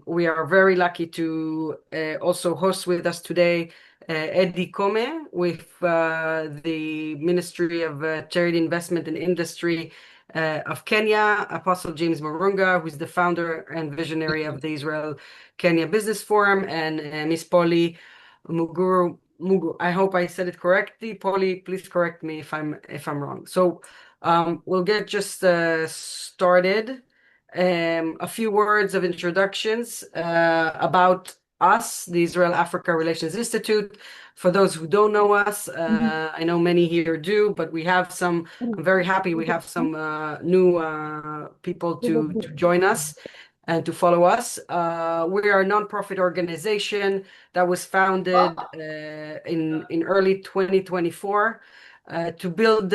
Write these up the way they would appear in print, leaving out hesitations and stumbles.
We are very lucky to also host with us today Eddie Come with the Ministry of Charity Investment and Industry of Kenya, Apostle James Marunga, who's the founder and visionary of the Israel-Kenya Business Forum, and Miss Polly Muguru. I hope I said it correctly. Polly, please correct me if I'm wrong. So we'll get just started. A few words of introductions about us, the Israel-Africa Relations Institute. For those who don't know us, I know many here do, but I'm very happy we have some new people to join us and to follow us. We are a nonprofit organization that was founded in early 2024 to build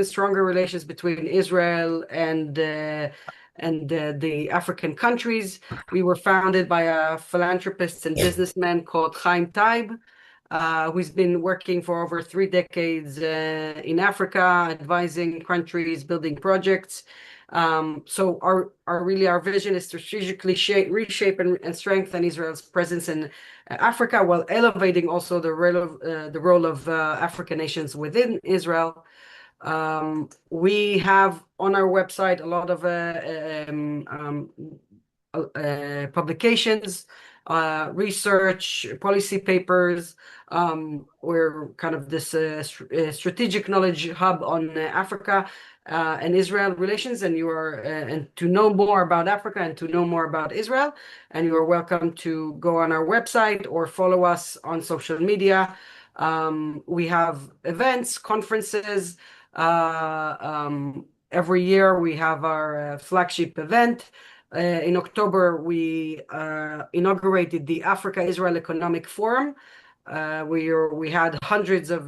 stronger relations between Israel and the African countries. We were founded by a philanthropist and businessman called Chaim Taib, who's been working for over 3 decades in Africa, advising countries, building projects. So our vision is to strategically reshape and strengthen Israel's presence in Africa, while elevating also the role of African nations within Israel. We have on our website a lot of publications, research, policy papers. We're kind of this strategic knowledge hub on Africa and Israel relations, and and to know more about Africa and to know more about Israel, and you are welcome to go on our website or follow us on social media. We have events, conferences. Every year we have our flagship event. In October, we inaugurated the Africa-Israel Economic Forum. We had hundreds of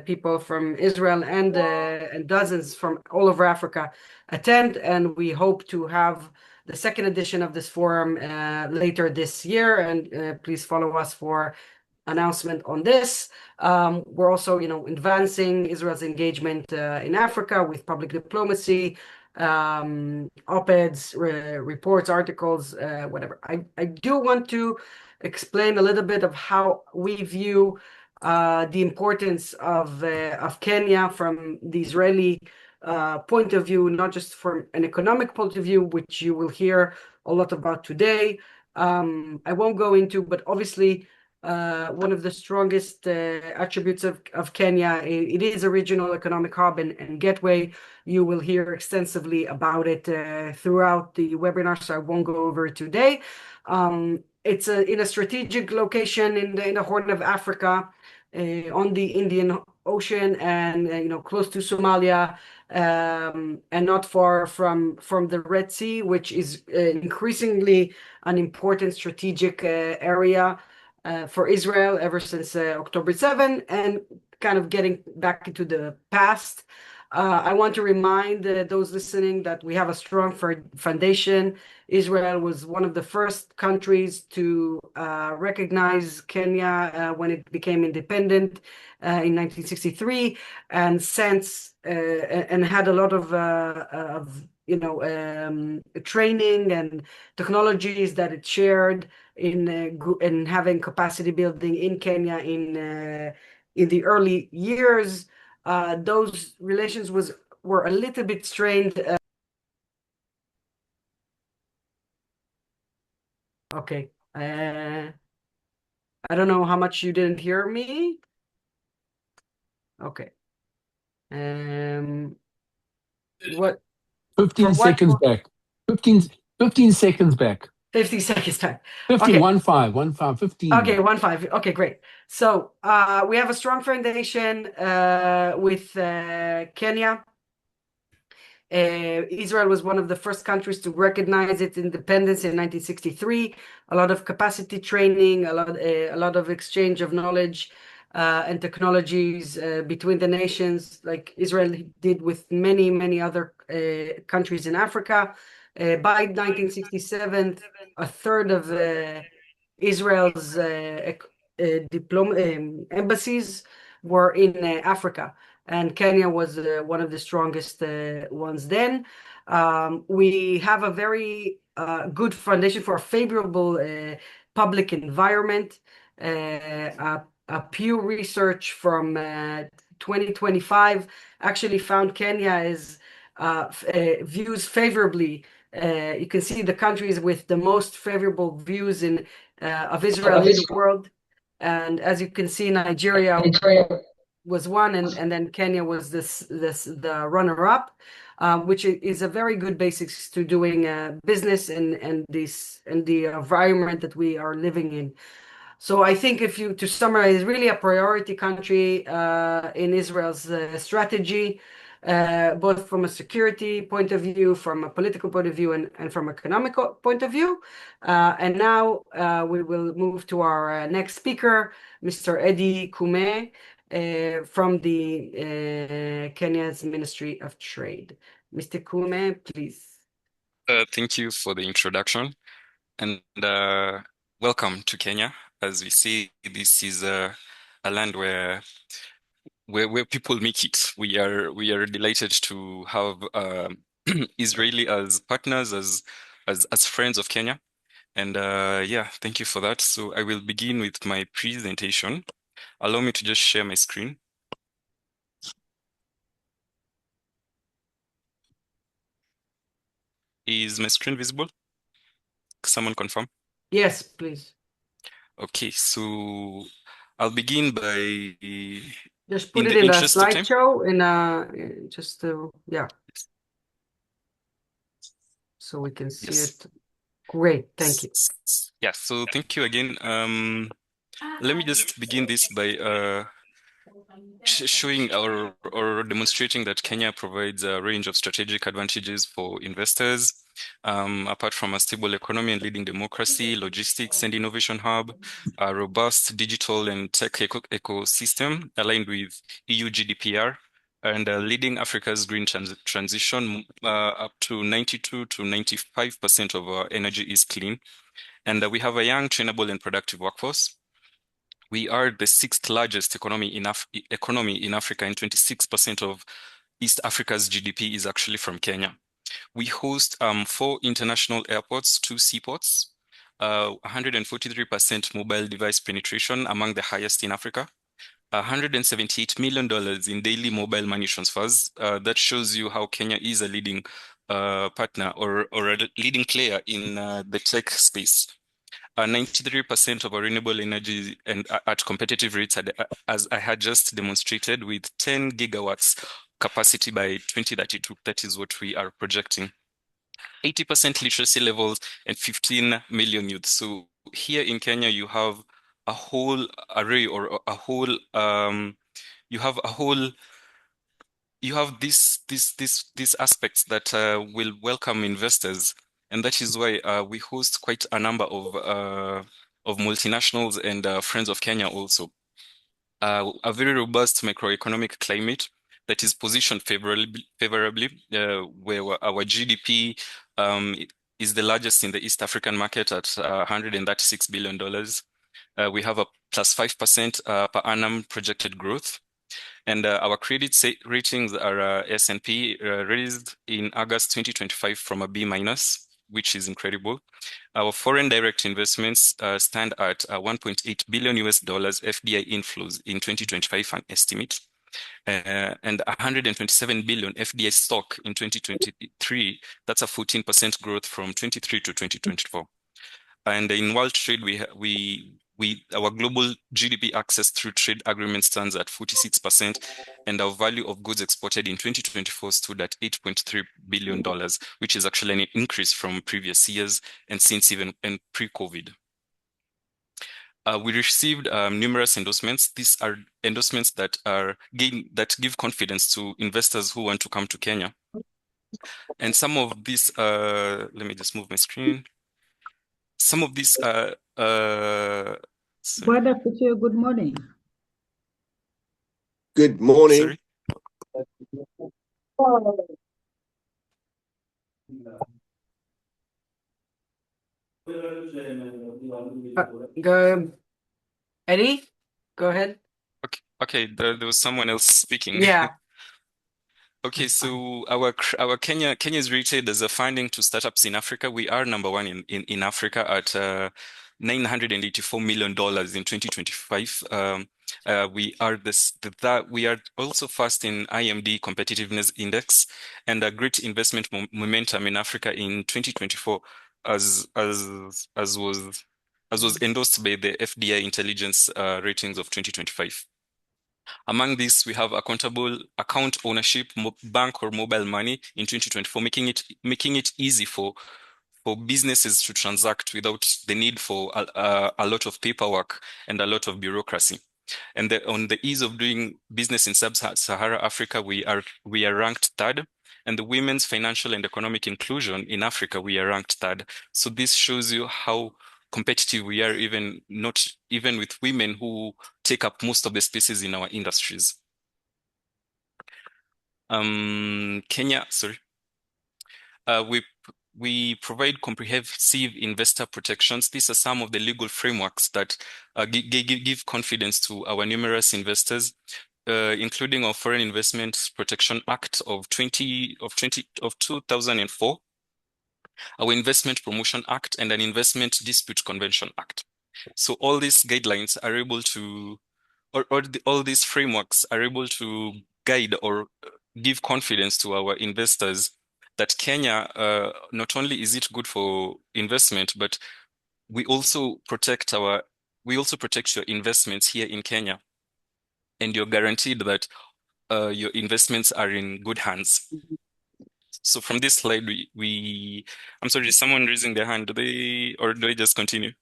people from Israel and dozens from all over Africa attend, and we hope to have the second edition of this forum later this year. And please follow us for announcement on this. We're also, advancing Israel's engagement in Africa with public diplomacy, op-eds, reports, articles, whatever. I do want to explain a little bit of how we view the importance of Kenya from the Israeli point of view, not just from an economic point of view, which you will hear a lot about today. I won't go into, but obviously one of the strongest attributes of Kenya, it is a regional economic hub and gateway. You will hear extensively about it throughout the webinar, so I won't go over it today. It's in a strategic location in the Horn of Africa, on the Indian Ocean, and close to Somalia, and not far from the Red Sea, which is increasingly an important strategic area for Israel ever since October 7, and kind of getting back into the past. I want to remind those listening that we have a strong foundation. Israel was one of the first countries to recognize Kenya when it became independent in 1963, and had a lot of training and technologies that it shared in having capacity building in Kenya in the early years. Those relations were a little bit strained. Okay. I don't know how much you didn't hear me. Okay. What? 15 seconds back. 15 seconds back. 50 seconds back. 50, Okay. 15. Okay, 15. Okay, great. So we have a strong foundation with Kenya. Israel was one of the first countries to recognize its independence in 1963. A lot of capacity training, a lot of exchange of knowledge and technologies between the nations, like Israel did with many, many other countries in Africa. By 1967, a third of Israel's embassies were in Africa, and Kenya was one of the strongest ones then. We have a very good foundation for a favorable public environment. A Pew Research from 2025 actually found Kenya is views favorably. You can see the countries with the most favorable views of Israel in the world. And as you can see, Nigeria was one, and then Kenya was the runner-up, which is a very good basics to doing business and the environment that we are living in. So I think if you to summarize, really a priority country in Israel's strategy, both from a security point of view, from a political point of view, and from economic point of view. And now we will move to our next speaker, Mr. Eddie Kume, from the Kenya's Ministry of Trade. Mr. Kume, please. Thank you for the introduction, and welcome to Kenya. As we see, this is a land where people make it. We are delighted to have Israeli as partners, as friends of Kenya, and yeah, thank you for that. So I will begin with my presentation. Allow me to just share my screen. Is my screen visible? Someone confirm? Yes, please. Okay, so I'll begin by, Just put in it the in a interest of time. slideshow and just yeah, so we can see Yes. it. Great, thank you. Yeah, so thank you again. Let me just begin this by showing or demonstrating that Kenya provides a range of strategic advantages for investors. Apart from a stable economy and leading democracy, logistics and innovation hub, a robust digital and tech ecosystem aligned with EU GDPR, and leading Africa's green transition. Up to 92 to 95% of our energy is clean. And we have a young, trainable, and productive workforce. We are the sixth largest economy in Africa, and 26% of East Africa's GDP is actually from Kenya. We host 4 international airports, 2 seaports, 143% mobile device penetration, among the highest in Africa, $178 million in daily mobile money transfers. That shows you how Kenya is a leading partner or a leading player in the tech space. 93% of our renewable energy and at competitive rates, as I had just demonstrated, with 10 gigawatts capacity by 2032. That is what we are projecting. 80% literacy levels and 15 million youth. So here in Kenya, you have a whole array or a whole you have these aspects that will welcome investors, and that is why we host quite a number of multinationals and friends of Kenya also. A very robust macroeconomic climate that is positioned favorably, where our GDP is the largest in the East African market at $136 billion. We have a plus 5% per annum projected growth. And our credit ratings are S&P raised in August 2025 from a B minus, which is incredible. Our foreign direct investments stand at 1.8 billion US dollars FDI inflows in 2025, an estimate, and 127 billion FDI stock in 2023. That's a 14% growth from 23 to 2024. And in world trade, our global GDP access through trade agreements stands at 46%, and our value of goods exported in 2024 stood at $8.3 billion, which is actually an increase from previous years and since even pre-COVID. We received numerous endorsements. These are endorsements that give confidence to investors who want to come to Kenya. And some of these, let me just move my screen. Some of these Brother Fuchio, good morning. Good morning. Sorry? Go, Eddie, go ahead. Okay, there was someone else speaking. Yeah. Okay, That's fine. so our Kenya is rated as a funding to startups in Africa. We are number one in Africa at $984 million in 2025. We are we are also first in IMD Competitiveness Index and a great investment momentum in Africa in 2024 as was endorsed by the FDI Intelligence ratings of 2025. Among these, we have accountable account ownership, bank or mobile money in 2024, making it easy for businesses to transact without the need for a lot of paperwork and a lot of bureaucracy. And on the ease of doing business in sub-Sahara Africa, we are ranked third. And the women's financial and economic inclusion in Africa, we are ranked third. So this shows you how competitive we are, not even with women who take up most of the spaces in our industries. Kenya, sorry. We provide comprehensive investor protections. These are some of the legal frameworks that give confidence to our numerous investors, including our Foreign Investment Protection Act of 2004, our Investment Promotion Act, and an Investment Dispute Convention Act. So all these guidelines are able to, all these frameworks are able to guide or give confidence to our investors that Kenya, not only is it good for investment, but we also protect your investments here in Kenya, and you're guaranteed that your investments are in good hands. So from this slide, I'm sorry, is someone raising their hand? Or do I just continue?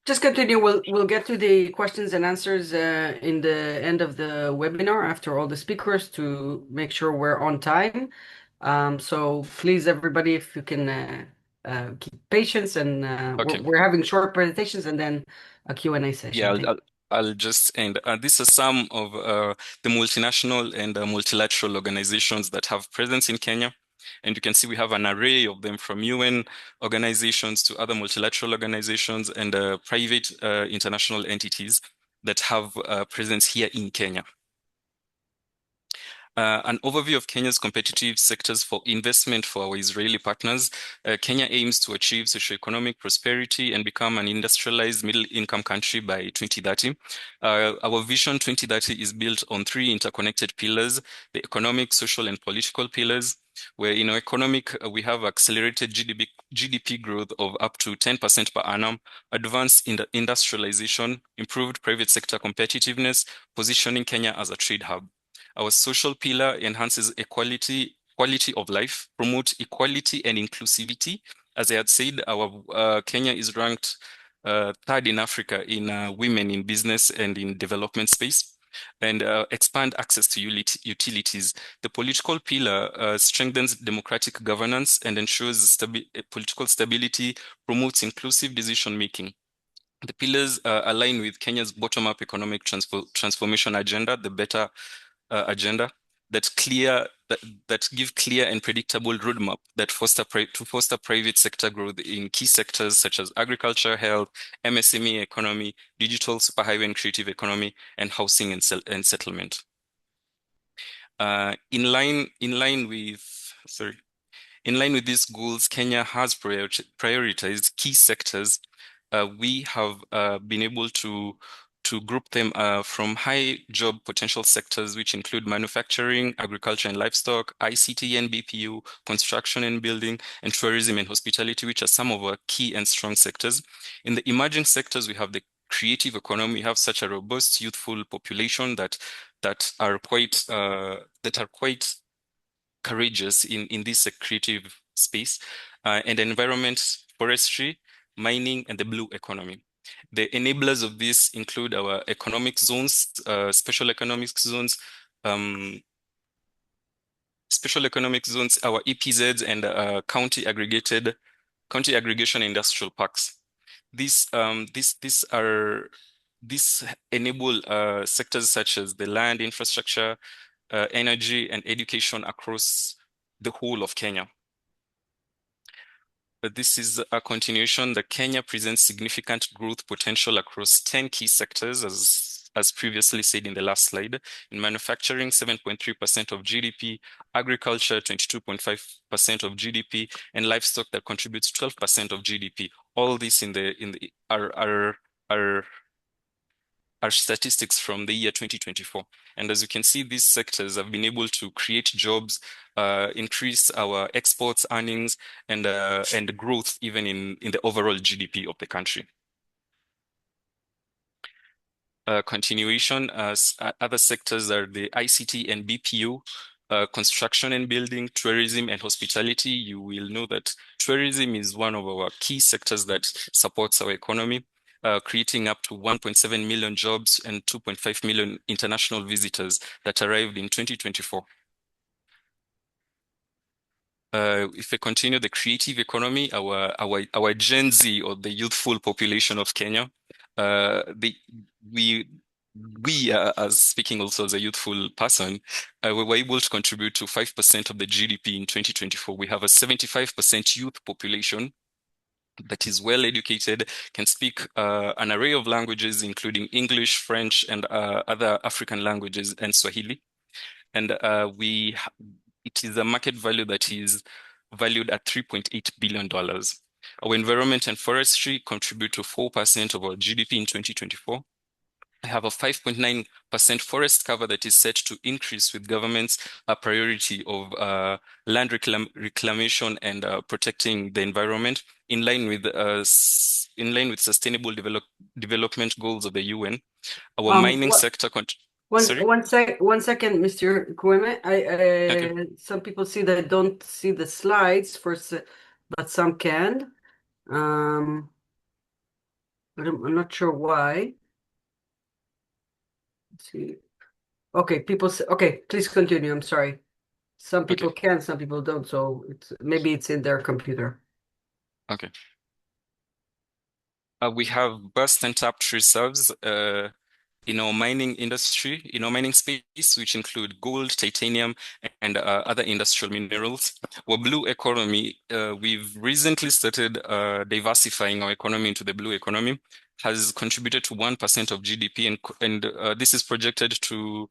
Just continue. We'll get to the questions and answers in the end of the webinar after all the speakers to make sure we're on time. So please, everybody, if you can keep patience, and Okay. we're having short presentations and then a Q&A session. Yeah, Thank you. I'll just end. These are some of the multinational and multilateral organizations that have presence in Kenya. And you can see we have an array of them, from UN organizations to other multilateral organizations and private international entities that have presence here in Kenya. An overview of Kenya's competitive sectors for investment for our Israeli partners. Kenya aims to achieve socioeconomic prosperity and become an industrialized middle-income country by 2030. Our Vision 2030 is built on three interconnected pillars: the economic, social, and political pillars, where in our economic, we have accelerated GDP growth of up to 10% per annum, advanced industrialization, improved private sector competitiveness, positioning Kenya as a trade hub. Our social pillar enhances quality of life, promotes equality and inclusivity. As I had said, our Kenya is ranked third in Africa in women in business and in development space, and expand access to utilities. The political pillar strengthens democratic governance and ensures political stability, promotes inclusive decision making. The pillars align with Kenya's bottom-up economic transformation agenda, the better agenda, that give clear and predictable roadmap that foster private sector growth in key sectors such as agriculture, health, MSME economy, digital superhighway and creative economy, and housing and settlement. In line with these goals, Kenya has prioritized key sectors. We have been able to group them from high job potential sectors, which include manufacturing, agriculture and livestock, ICT and BPU, construction and building, and tourism and hospitality, which are some of our key and strong sectors. In the emerging sectors, we have the creative economy. We have such a robust youthful population that are quite courageous in this creative space, and environment, forestry, mining, and the blue economy. The enablers of this include our economic zones, special economic zones, our EPZs, and county aggregation industrial parks. These enable sectors such as the land, infrastructure, energy, and education across the whole of Kenya. But this is a continuation. The Kenya presents significant growth potential across 10 key sectors, as as previously said in the last slide. In manufacturing, 7.3% of GDP, agriculture, 22.5% of GDP, and livestock that contributes 12% of GDP. All this are statistics from the year 2024. And as you can see, these sectors have been able to create jobs, increase our exports, earnings, and growth even in the overall GDP of the country. Continuation, other sectors are the ICT and BPO, construction and building, tourism and hospitality. You will know that tourism is one of our key sectors that supports our economy, creating up to 1.7 million jobs and 2.5 million international visitors that arrived in 2024. If we continue the creative economy, our Gen Z, or the youthful population of Kenya, as speaking also as a youthful person, we were able to contribute to 5% of the GDP in 2024. We have a 75% youth population that is well educated, can speak an array of languages, including English, French, and other African languages, and Swahili. And it is a market value that is valued at $3.8 billion. Our environment and forestry contribute to 4% of our GDP in 2024. I have a 5.9% forest cover that is set to increase with government's priority of land reclamation and protecting the environment in line with sustainable development goals of the UN. Our mining sector. Sorry? One second, Mr. Kweme. Okay. Some people don't see the slides but some can. But I'm not sure why. Let's see. Okay, please continue. I'm sorry. Some people can, some people don't. So maybe it's in their computer. Okay. We have burst and tapped reserves in our mining industry, in our mining space, which include gold, titanium, and other industrial minerals. Our blue economy, we've recently started diversifying our economy into the blue economy, has contributed to 1% of GDP, and this is projected to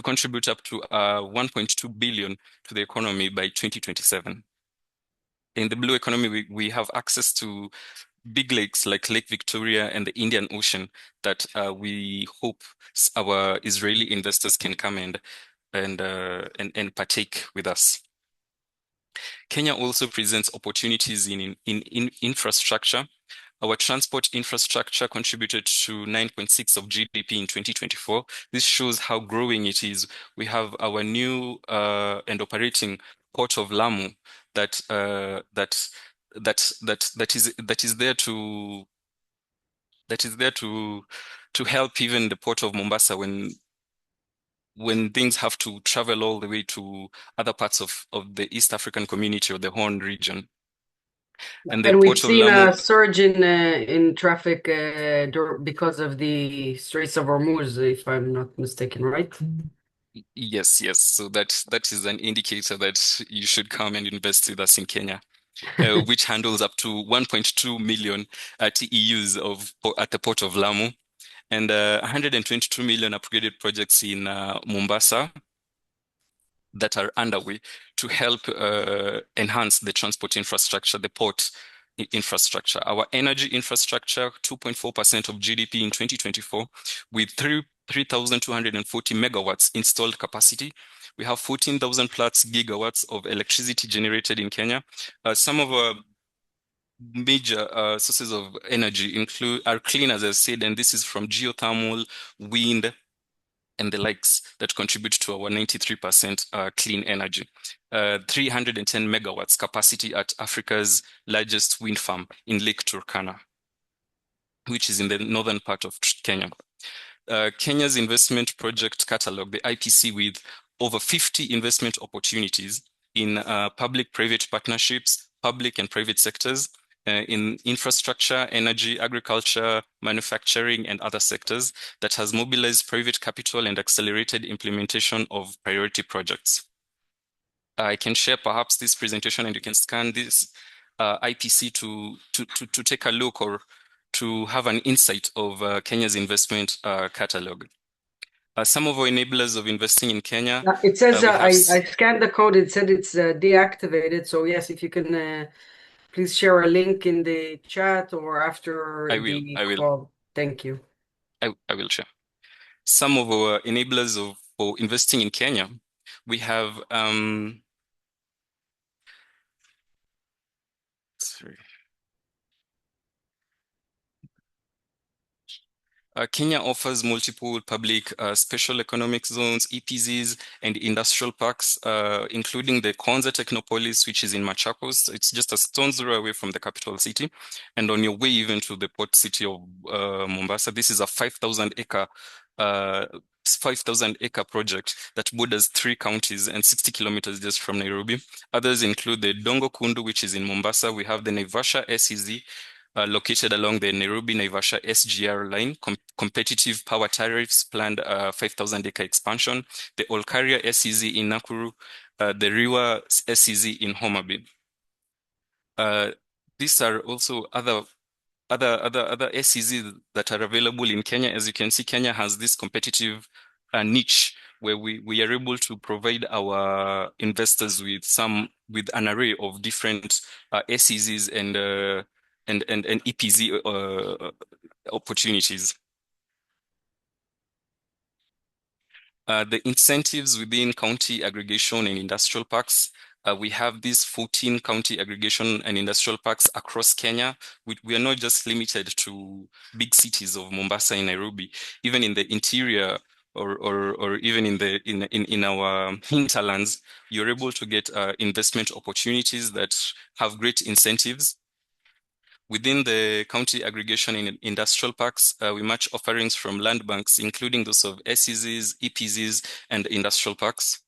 contribute up to 1.2 billion to the economy by 2027. In the blue economy, we have access to big lakes like Lake Victoria and the Indian Ocean that we hope our Israeli investors can come and partake with us. Kenya also presents opportunities in infrastructure. Our transport infrastructure contributed to 9.6% of GDP in 2024. This shows how growing it is. We have our new and operating port of Lamu that is there to help even the port of Mombasa when things have to travel all the way to other parts of the East African community or the Horn region. And we've seen a surge in traffic because of the Straits of Hormuz, if I'm not mistaken, right? Yes. So that is an indicator that you should come and invest with us in Kenya. Which handles up to 1.2 million TEUs at the port of Lamu, and 122 million upgraded projects in Mombasa that are underway to help enhance the transport infrastructure, the port infrastructure. Our energy infrastructure, 2.4% of GDP in 2024, with 3,240 megawatts installed capacity. We have 14,000 plus gigawatts of electricity generated in Kenya. Some of our major sources of energy are clean, as I said, and this is from geothermal, wind, and the likes that contribute to our 93% clean energy. 310 megawatts capacity at Africa's largest wind farm in Lake Turkana, which is in the northern part of Kenya. Kenya's investment project catalog, the IPC, with over 50 investment opportunities in public-private partnerships, public and private sectors, in infrastructure, energy, agriculture, manufacturing, and other sectors that has mobilized private capital and accelerated implementation of priority projects. I can share perhaps this presentation and you can scan this IPC to take a look or to have an insight of Kenya's investment catalog. Some of our enablers of investing in Kenya, It says we have. I scanned the code. It said it's deactivated. So yes, if you can please share a link in the chat or after I will. the I will. call. Thank you. I will share some of our enablers for investing in Kenya. We have sorry. Kenya offers multiple public special economic zones, EPZs, and industrial parks, including the Konza Technopolis, which is in Machakos. It's just a stone's throw away from the capital city. And on your way even to the port city of Mombasa, this is a 5,000 acre project that borders 3 counties and 60 kilometers just from Nairobi. Others include the Dongo Kundu, which is in Mombasa. We have the Naivasha SEZ, located along the Nairobi-Naivasha SGR line, competitive power tariffs, planned 5,000-acre expansion, the Olkaria SEZ in Nakuru, the Riwa SEZ in Homa Bay. These are also other SEZs that are available in Kenya. As you can see, Kenya has this competitive niche where we are able to provide our investors with an array of different SEZs and EPZ opportunities. The incentives within county aggregation and industrial parks. We have these 14 county aggregation and industrial parks across Kenya. We are not just limited to big cities of Mombasa and Nairobi. Even in the interior or even in our hinterlands, you're able to get investment opportunities that have great incentives. Within the county aggregation in industrial parks, we match offerings from land banks, including those of SEZs, EPZs, and industrial parks.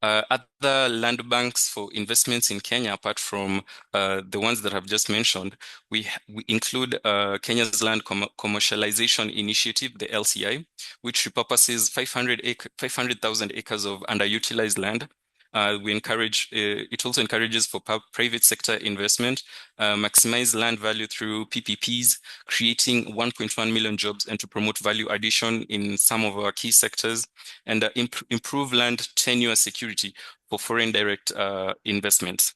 Other land banks for investments in Kenya, apart from the ones that I've just mentioned, we include Kenya's Land Commercialization Initiative, the LCI, which repurposes 500,000 acres of underutilized land. It also encourages for private sector investment, maximize land value through PPPs, creating 1.1 million jobs, and to promote value addition in some of our key sectors, and improve land tenure security for foreign direct investments.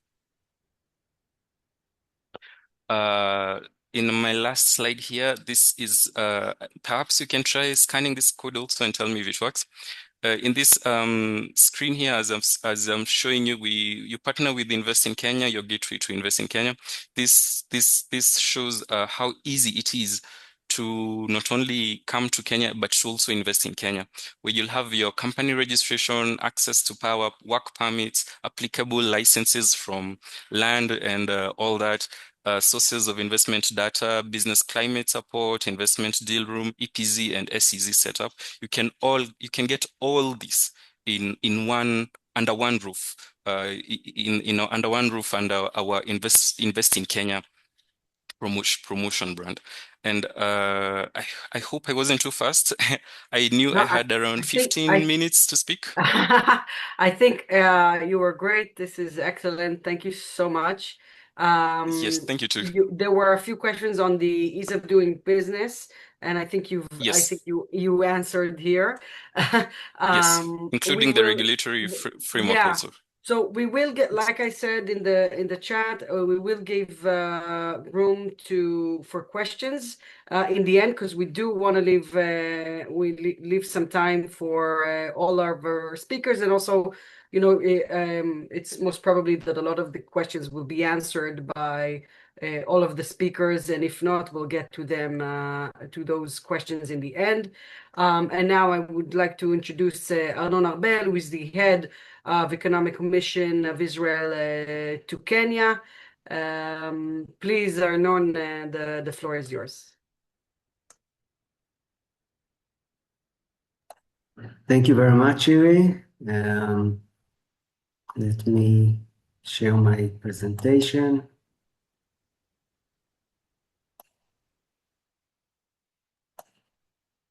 In my last slide here, this is perhaps you can try scanning this code also and tell me if it works. In this screen here, as I'm showing you, you partner with Invest in Kenya, your gateway to Invest in Kenya. This shows how easy it is to not only come to Kenya, but to also invest in Kenya, where you'll have your company registration, access to power, work permits, applicable licenses from land and all that. Sources of investment data, business climate support, investment deal room, EPZ and SEZ setup. You can get all this under one roof, under one roof under our Invest in Kenya promotion brand. And I hope I wasn't too fast. I knew No, I had around 15 minutes to speak. I think you were great. This is excellent. Thank you so much. Yes, thank you too. There were a few questions on the ease of doing business, and I think Yes. you answered here. Yes, We including the will, regulatory framework yeah. also. So we will get, like I said in the chat, we will give room for questions in the end, because we do want to leave some time for all of our speakers, and also, it's most probably that a lot of the questions will be answered by all of the speakers, and if not, we'll get to them to those questions in the end. And now I would like to introduce Arnon Arbel, who is the head of Economic Commission of Israel to Kenya. Please, Arnon, the floor is yours. Thank you very much, Iri. Let me share my presentation.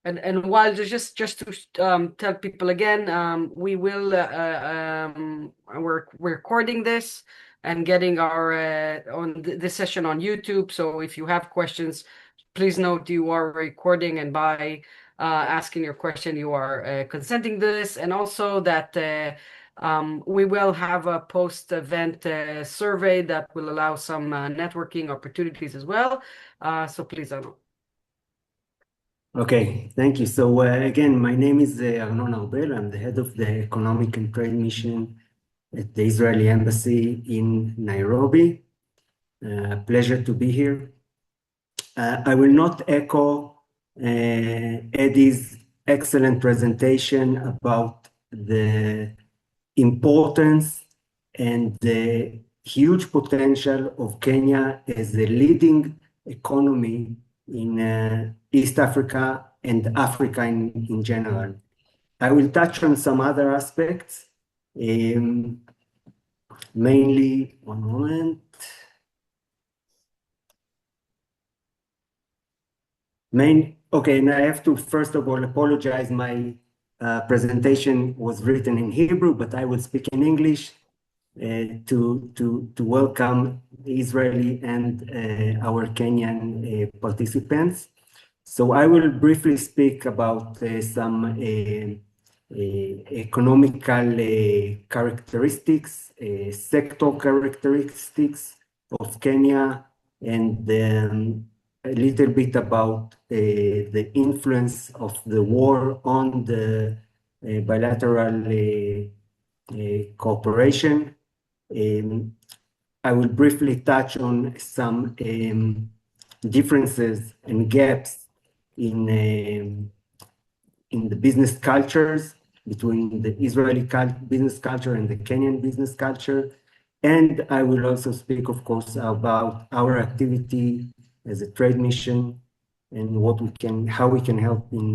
And while just to tell people again, we're recording this, and getting our on this session on YouTube. So if you have questions, please note you are recording, and by asking your question, you are consenting to this, and also that we will have a post-event survey that will allow some networking opportunities as well. So please, Arnon. Okay, thank you. So again, my name is Arnon Arbel. I'm the head of the Economic and Trade Mission at the Israeli Embassy in Nairobi. Pleasure to be here. I will not echo Eddie's excellent presentation about the importance and the huge potential of Kenya as a leading economy in East Africa and Africa in general. I will touch on some other aspects, mainly, one moment. Okay, and I have to first of all apologize. My presentation was written in Hebrew, but I will speak in English to welcome Israeli and our Kenyan participants. So I will briefly speak about some economical characteristics, sector characteristics of Kenya, and a little bit about the influence of the war on the bilateral cooperation. I will briefly touch on some differences and gaps in the business cultures between the Israeli business culture and the Kenyan business culture. And I will also speak, of course, about our activity as a trade mission and how we can help in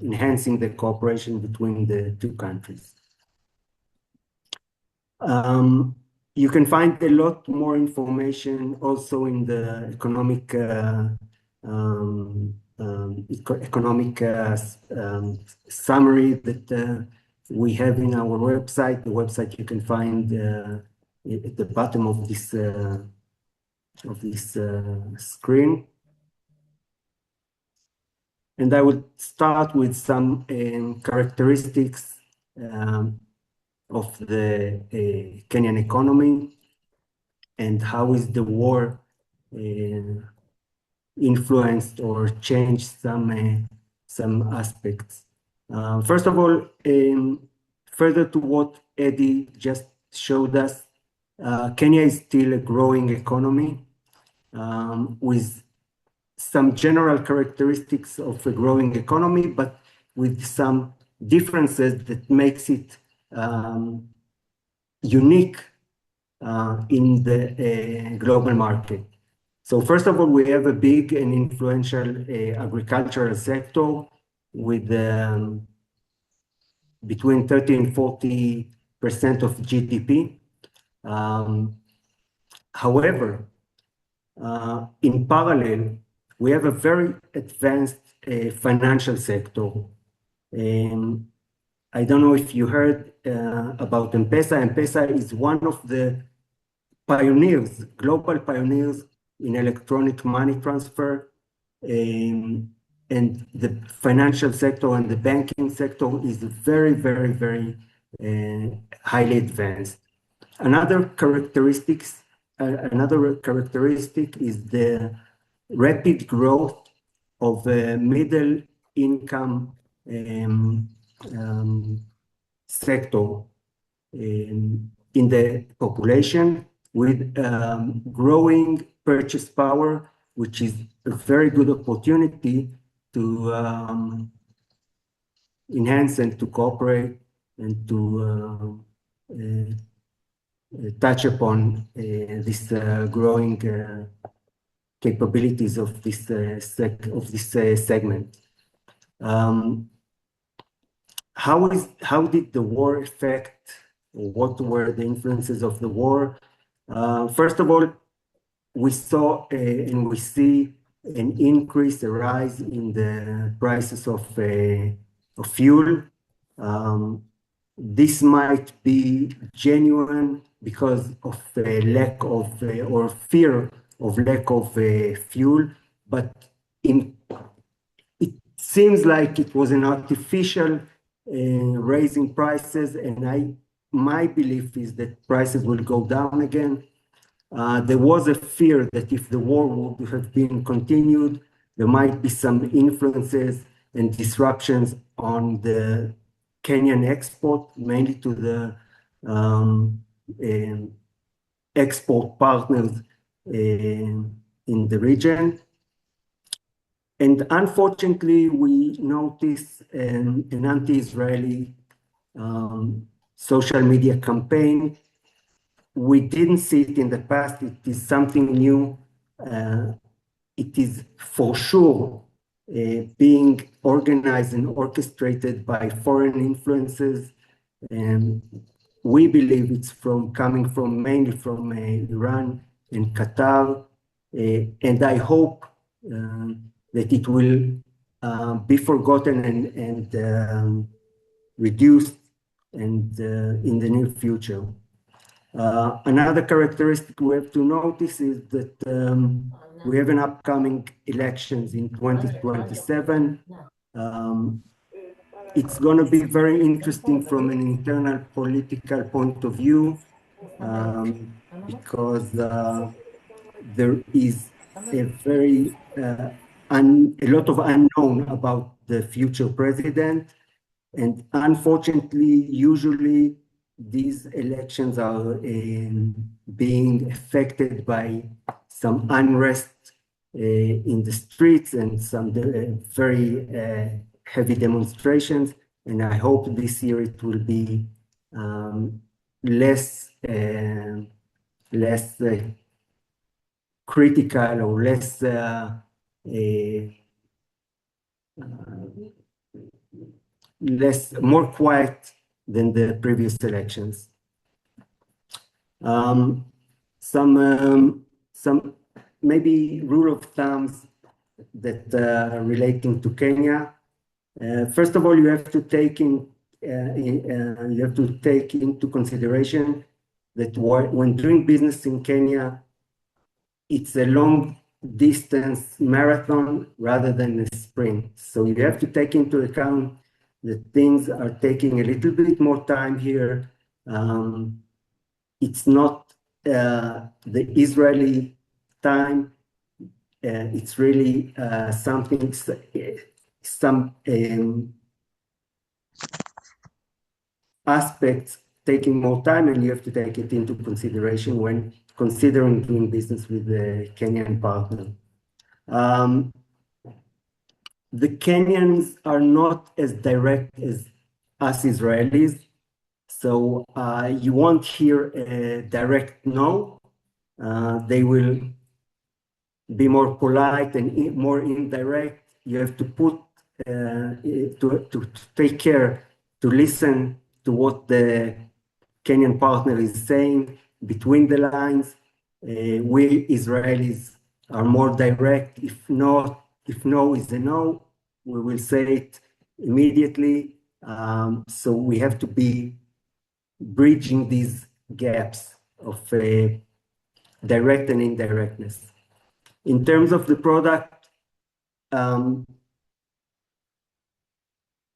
enhancing the cooperation between the two countries. You can find a lot more information also in the economic summary that we have in our website. The website you can find at the bottom of this screen. And I would start with some characteristics of the Kenyan economy and how is the war influenced or changed some aspects. First of all, further to what Eddie just showed us, Kenya is still a growing economy with some general characteristics of a growing economy, but with some differences that makes it unique in the global market. So first of all, we have a big and influential agricultural sector with between 30 and 40% of GDP. However, in parallel, we have a very advanced financial sector. I don't know if you heard about M-Pesa. M-Pesa is one of the pioneers, global pioneers in electronic money transfer. And the financial sector and the banking sector is very, very, very highly advanced. Another characteristic is the rapid growth of middle income sector in the population with growing purchase power, which is a very good opportunity to enhance and to cooperate and to touch upon this growing capabilities of this segment. How did the war affect, or what were the influences of the war? First of all, we saw and we see an increase, a rise in the prices of fuel. This might be genuine because of lack of or fear of lack of fuel, but in, it seems like it was an artificial raising prices, and my belief is that prices will go down again. There was a fear that if the war would have been continued, there might be some influences and disruptions on the Kenyan export, mainly to the um, um, export partners in the region. And unfortunately, we notice an anti-Israeli social media campaign. We didn't see it in the past. It is something new. It is for sure being organized and orchestrated by foreign influences. And we believe it's coming from mainly from Iran and Qatar. And I hope that it will be forgotten and reduced and in the near future. Another characteristic we have to notice is that we have an upcoming elections in 2027. It's going to be very interesting from an internal political point of view because there is a lot of unknown about the future president. And unfortunately, usually these elections are being affected by some unrest in the streets and some very heavy demonstrations. And I hope this year it will be less less critical or less more quiet than the previous elections. Some maybe rule of thumbs that relating to Kenya. First of all, you have to take into consideration that when doing business in Kenya, it's a long distance marathon rather than a sprint. So you have to take into account that things are taking a little bit more time here. It's not the Israeli time. It's really some aspects taking more time, and you have to take it into consideration when considering doing business with the Kenyan partner. The Kenyans are not as direct as us Israelis, so you won't hear a direct no. They will be more polite and more indirect. You have to put to take care to listen to what the Kenyan partner is saying between the lines. We Israelis are more direct. If no is a no, we will say it immediately. So we have to be bridging these gaps of direct and indirectness. In terms of the product,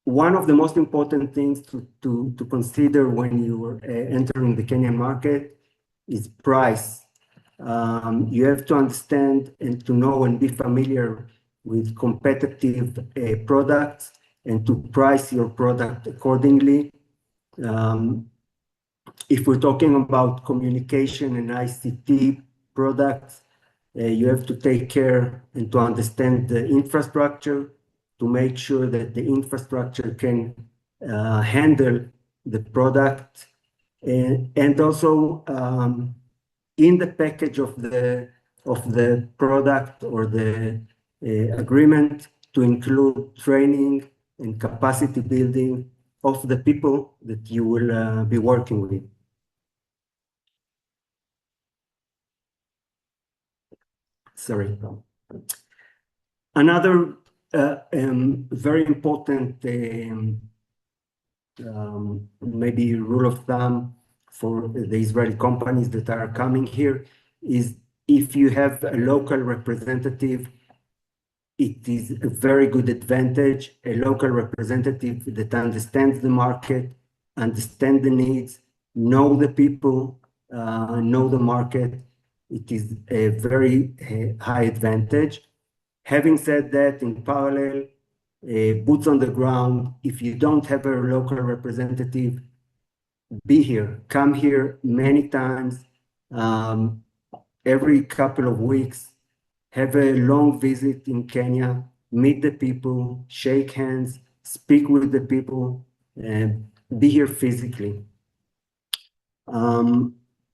one of the most important things to consider when you are entering the Kenyan market is price. You have to understand and to know and be familiar with competitive products and to price your product accordingly. If we're talking about communication and ICT products, you have to take care and to understand the infrastructure to make sure that the infrastructure can handle the product. And also in the package of the product or the agreement to include training and capacity building of the people that you will be working with. Sorry. Another very important maybe rule of thumb for the Israeli companies that are coming here is if you have a local representative, it is a very good advantage, a local representative that understands the market, understands the needs, know the people, know the market. It is a very high advantage. Having said that, in parallel, boots on the ground, if you don't have a local representative, be here, come here many times, every couple of weeks, have a long visit in Kenya, meet the people, shake hands, speak with the people, and be here physically.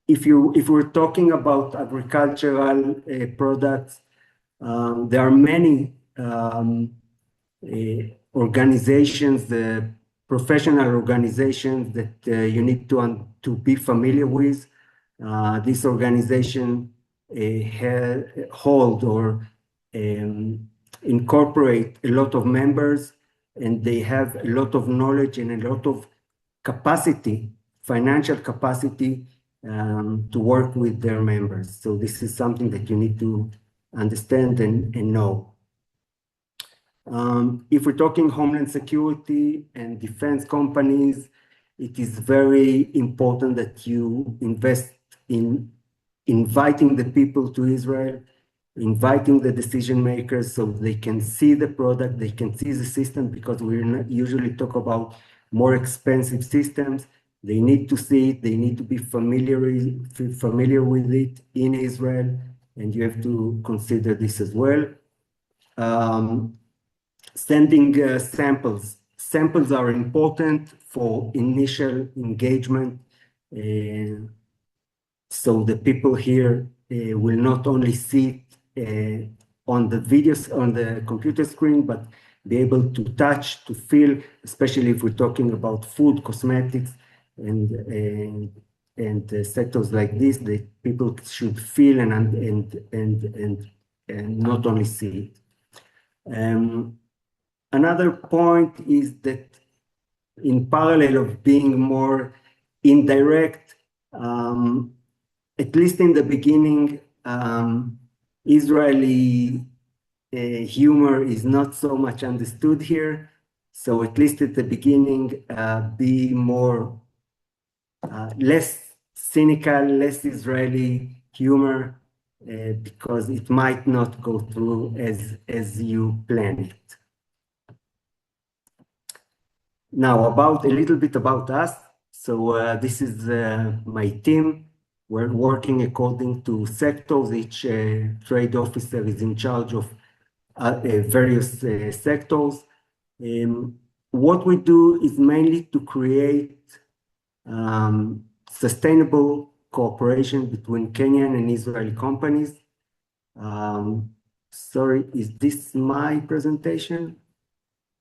If we're talking about agricultural products, there are many organizations, the professional organizations that you need to be familiar with. This organization hold or incorporate a lot of members, and they have a lot of knowledge and a lot of capacity, financial capacity to work with their members. So this is something that you need to understand and know. If we're talking homeland security and defense companies, it is very important that you invest in inviting the people to Israel, inviting the decision makers so they can see the product, they can see the system, because we usually talk about more expensive systems. They need to see it, they need to be familiar with it in Israel, and you have to consider this as well. Sending samples. Samples are important for initial engagement. So the people here will not only see it on the videos on the computer screen, but be able to touch, to feel, especially if we're talking about food, cosmetics, and sectors like this, that people should feel and not only see it. Another point is that in parallel of being more indirect, at least in the beginning, Israeli humor is not so much understood here. So at least at the beginning, be more, less cynical, less Israeli humor, because it might not go through as you plan it. Now, a little bit about us. So this is my team. We're working according to sectors. Each trade officer is in charge of various sectors. What we do is mainly to create sustainable cooperation between Kenyan and Israeli companies. Sorry, is this my presentation?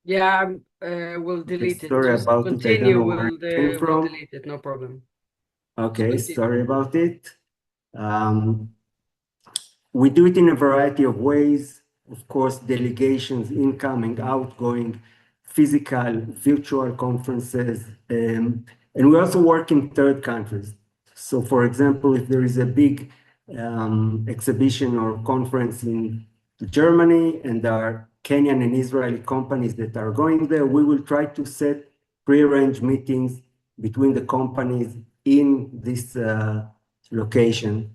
Yeah, we'll delete it. Sorry Just about it. I don't continue. know where it came We'll from. delete it. No problem. Okay, sorry about it. We do it in a variety of ways. Of course, delegations, incoming, outgoing, physical, virtual conferences, and we also work in third countries. So, for example, if there is a big exhibition or conference in Germany and there are Kenyan and Israeli companies that are going there, we will try to set prearranged meetings between the companies in this location.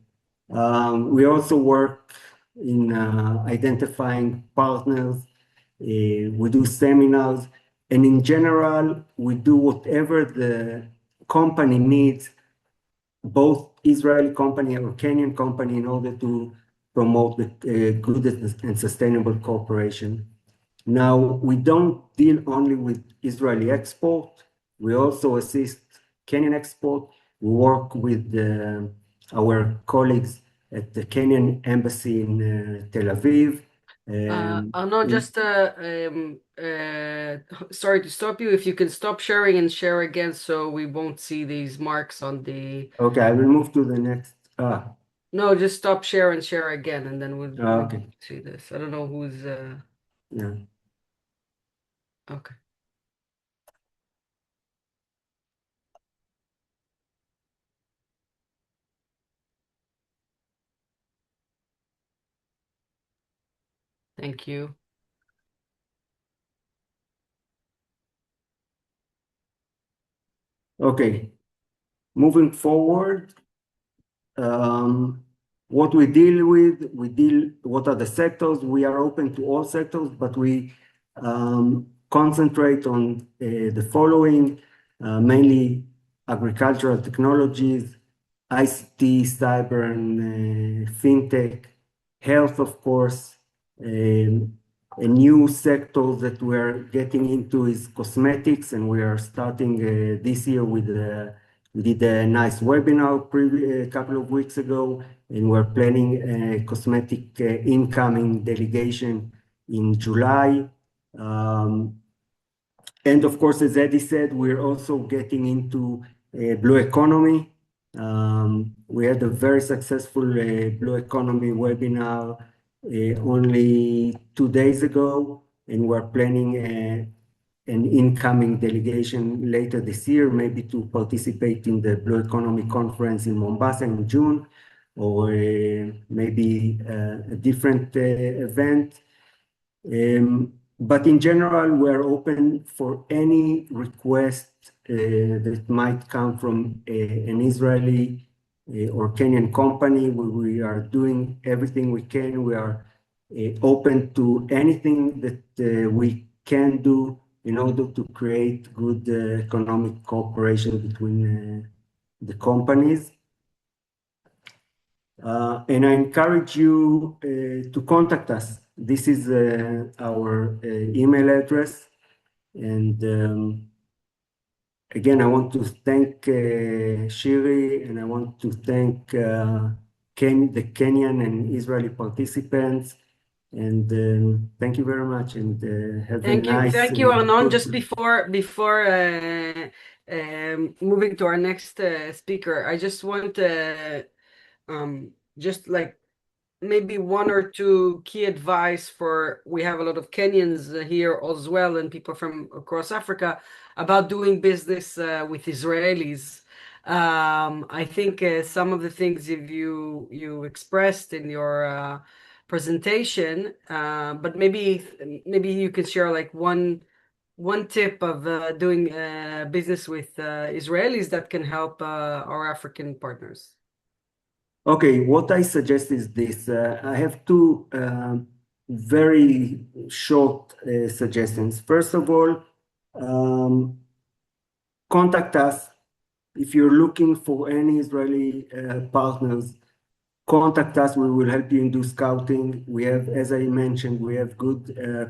We also work in identifying partners. We do seminars, and in general, we do whatever the company needs, both Israeli company or Kenyan company, in order to promote the good and sustainable cooperation. Now, we don't deal only with Israeli export. We also assist Kenyan export. We work with our colleagues at the Kenyan embassy in Tel Aviv. No, just sorry to stop you. If you can stop sharing and share again, so we won't see these marks on the. Okay, I will move to the next. No, just stop share and share again, and then we Okay. can see this. I don't know who's. Yeah. Okay. Thank you. Okay, moving forward, what we deal with, what are the sectors? We are open to all sectors, but we concentrate on the following, mainly agricultural technologies, ICT, cyber, and fintech, health, of course. A new sector that we're getting into is cosmetics, and we are starting this year with we did a nice webinar a couple of weeks ago, and we're planning a cosmetic incoming delegation in July. And of course, as Eddie said, we're also getting into blue economy. We had a very successful blue economy webinar only 2 days ago, and we're planning an incoming delegation later this year, maybe to participate in the Blue Economy Conference in Mombasa in June, or maybe a different event. But in general, we're open for any request that might come from an Israeli or Kenyan company. We are doing everything we can. We are open to anything that we can do in order to create good economic cooperation between the companies. And I encourage you to contact us. This is our email address. And again, I want to thank Shiri, and I want to thank the Kenyan and Israeli participants. And thank you very much, and have a nice. Thank you, Arnon. Just before moving to our next speaker, I just want just like maybe one or two key advice for, we have a lot of Kenyans here as well, and people from across Africa, about doing business with Israelis. I think some of the things you expressed in your presentation, but maybe you can share like one tip of doing business with Israelis that can help our African partners. Okay, what I suggest is this. I have two very short suggestions. First of all, contact us. If you're looking for any Israeli partners, contact us. We will help you in do scouting. We have, as I mentioned, we have good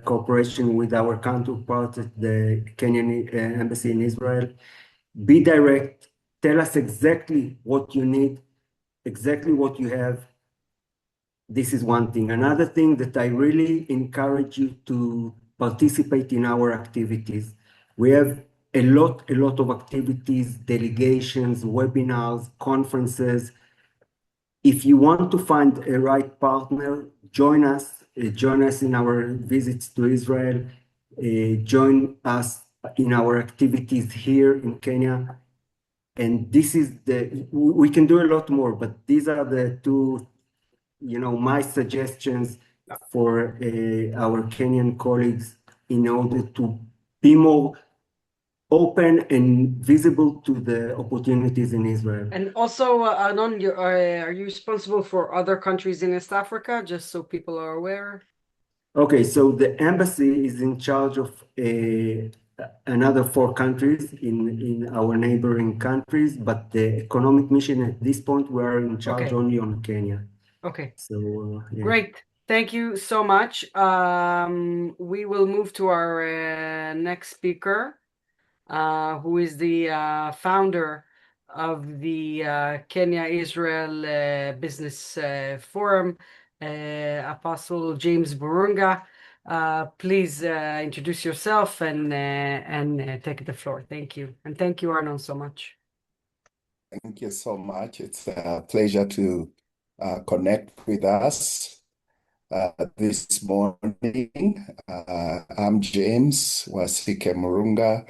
cooperation with our counterparts at the Kenyan embassy in Israel. Be direct. Tell us exactly what you need, exactly what you have. This is one thing. Another thing that I really encourage you to participate in our activities. We have a lot of activities, delegations, webinars, conferences. If you want to find a right partner, join us. Join us in our visits to Israel. Join us in our activities here in Kenya. And this is we can do a lot more, but these are the two, my suggestions for our Kenyan colleagues in order to be more open and visible to the opportunities in Israel. And also, Arnon, are you responsible for other countries in East Africa, just so people are aware? Okay, so the embassy is in charge of another 4 countries in our neighboring countries, but the economic mission at this point, we are in charge only on Kenya. Okay. So yeah. Great. Thank you so much. We will move to our next speaker, who is the founder of the Kenya-Israel Business Forum, Apostle James Burunga. Please introduce yourself and take the floor. Thank you. And thank you, Arnon, so much. Thank you so much. It's a pleasure to connect with us this morning. I'm James Wasike Murunga.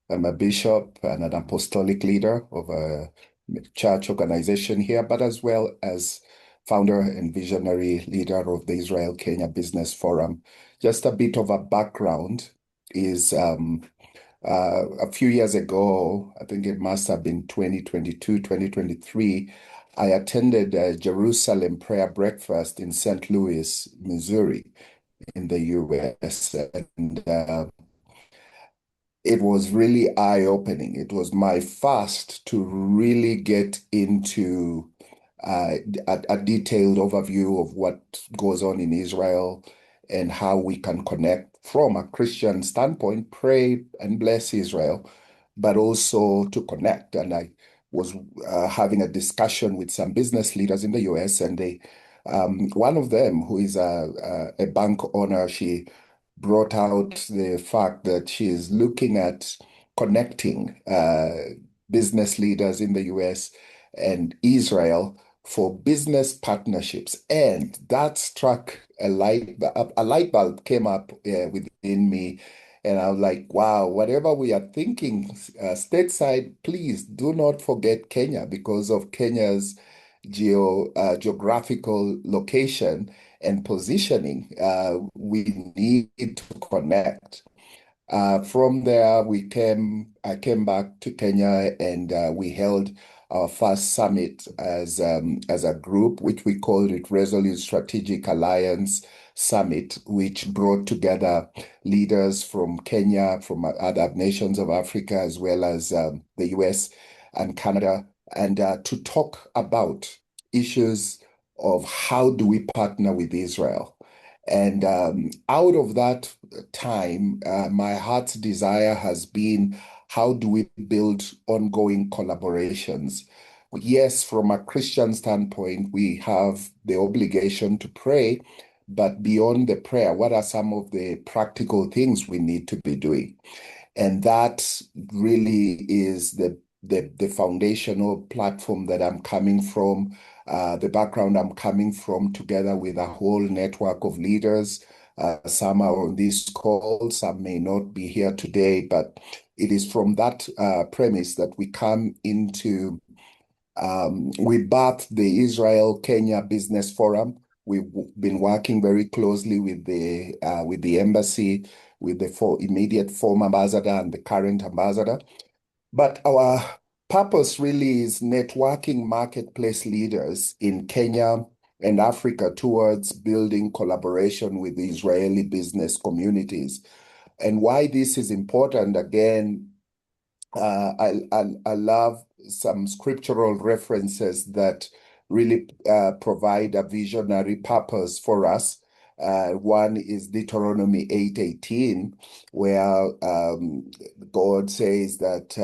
I'm a bishop and an apostolic leader of a church organization here, but as well as founder and visionary leader of the Israel-Kenya Business Forum. Just a bit of a background is a few years ago, I think it must have been 2022, 2023, I attended a Jerusalem prayer breakfast in St. Louis, Missouri, in the US. And it was really eye-opening. It was my first to really get into a detailed overview of what goes on in Israel and how we can connect from a Christian standpoint, pray and bless Israel, but also to connect. And I was having a discussion with some business leaders in the US, and one of them, who is a bank owner, she brought out the fact that she is looking at connecting business leaders in the US and Israel for business partnerships. And that struck a light bulb came up within me. And I was like, wow, whatever we are thinking stateside, please do not forget Kenya, because of Kenya's geographical location and positioning. We need to connect. From there, I came back to Kenya, and we held our first summit as a group, which we called it Resolute Strategic Alliance Summit, which brought together leaders from Kenya, from other nations of Africa, as well as the US and Canada, and to talk about issues of how do we partner with Israel. And out of that time, my heart's desire has been, how do we build ongoing collaborations? Yes, from a Christian standpoint, we have the obligation to pray, but beyond the prayer, what are some of the practical things we need to be doing? And that really is the foundational platform that I'm coming from, the background I'm coming from, together with a whole network of leaders. Some are on this call, some may not be here today, but it is from that premise that we come into, we birthed the Israel-Kenya Business Forum. We've been working very closely with the embassy, with the immediate former ambassador and the current ambassador. But our purpose really is networking marketplace leaders in Kenya and Africa towards building collaboration with the Israeli business communities. And why this is important, again, I love some scriptural references that really provide a visionary purpose for us. One is Deuteronomy 8:18, where God says that,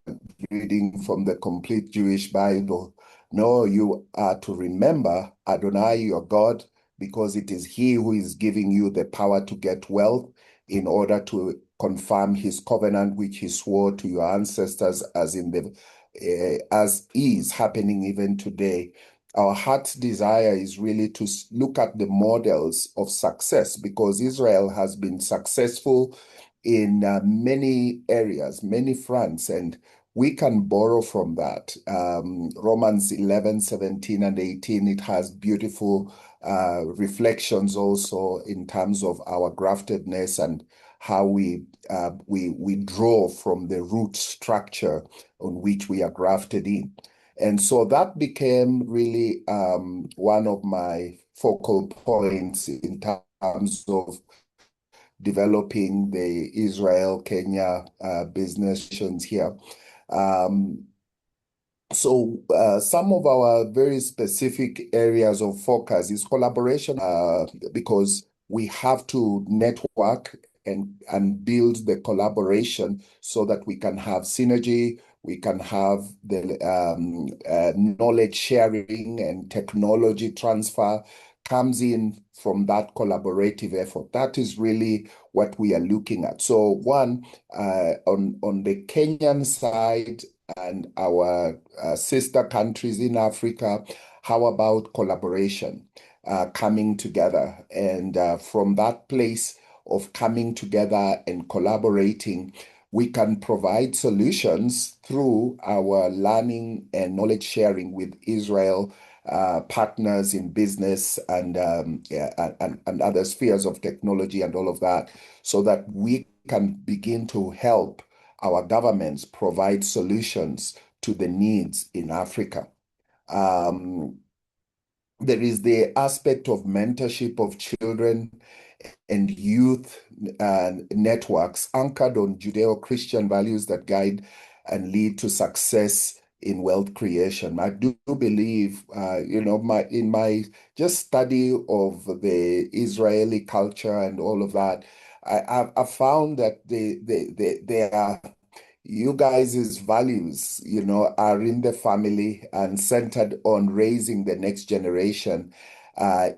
I'm reading from the complete Jewish Bible, no, you are to remember Adonai your God, because it is he who is giving you the power to get wealth, in order to confirm his covenant, which he swore to your ancestors, as is happening even today. Our heart's desire is really to look at the models of success, because Israel has been successful in many areas, many fronts, and we can borrow from that. Romans 11, 17, and 18, it has beautiful reflections also in terms of our graftedness and how we draw from the root structure on which we are grafted in. And so that became really one of my focal points in terms of developing the Israel-Kenya business relations here. So some of our very specific areas of focus is collaboration, because we have to network and build the collaboration so that we can have synergy, we can have the knowledge sharing and technology transfer comes in from that collaborative effort. That is really what we are looking at. So one, on the Kenyan side, and our sister countries in Africa, how about collaboration, coming together? And from that place of coming together and collaborating, we can provide solutions through our learning and knowledge sharing with Israel partners in business and, and other spheres of technology and all of that, so that we can begin to help our governments provide solutions to the needs in Africa. There is the aspect of mentorship of children and youth networks anchored on Judeo-Christian values that guide and lead to success in wealth creation. I do believe, in my just study of the Israeli culture and all of that, I found that they are you guys' values, are in the family and centered on raising the next generation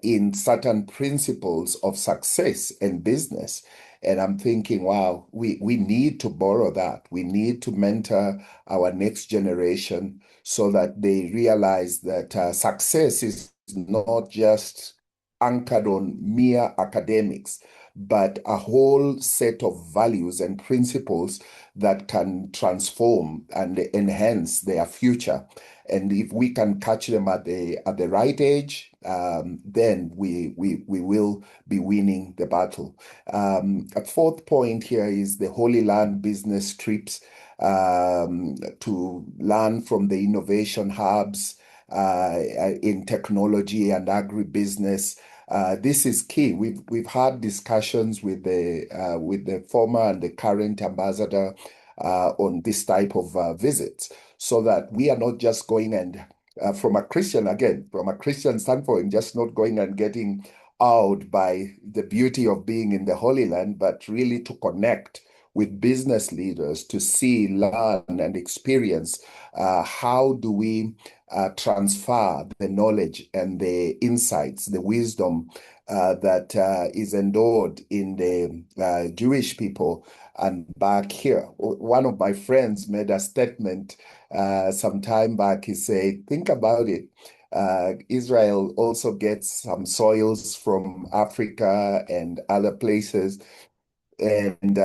in certain principles of success and business. And I'm thinking, wow, we need to borrow that. We need to mentor our next generation so that they realize that success is not just anchored on mere academics, but a whole set of values and principles that can transform and enhance their future. And if we can catch them at the right age, then we will be winning the battle. A fourth point here is the Holy Land business trips to learn from the innovation hubs in technology and agribusiness. This is key. We've had discussions with the former and the current ambassador on this type of visits, so that we are not just going and from a Christian standpoint, just not going and getting awed by the beauty of being in the Holy Land, but really to connect with business leaders to see, learn, and experience how do we transfer the knowledge and the insights, the wisdom that is endured in the Jewish people and back here. One of my friends made a statement some time back. He said, think about it. Israel also gets some soils from Africa and other places. And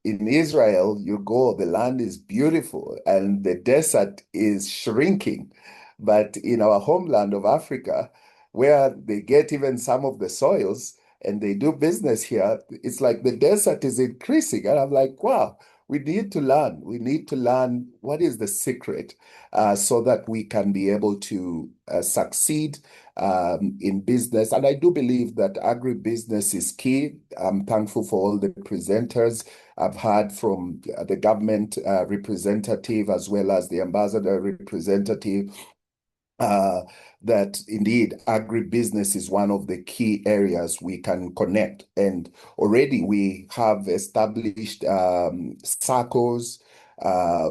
in Israel, you go, the land is beautiful and the desert is shrinking. But in our homeland of Africa, where they get even some of the soils and they do business here, it's like the desert is increasing. And I'm like, wow, we need to learn. We need to learn what is the secret so that we can be able to succeed in business. And I do believe that agribusiness is key. I'm thankful for all the presenters I've had from the government representative as well as the ambassador representative. That indeed agribusiness is one of the key areas we can connect. And already we have established SACCOs.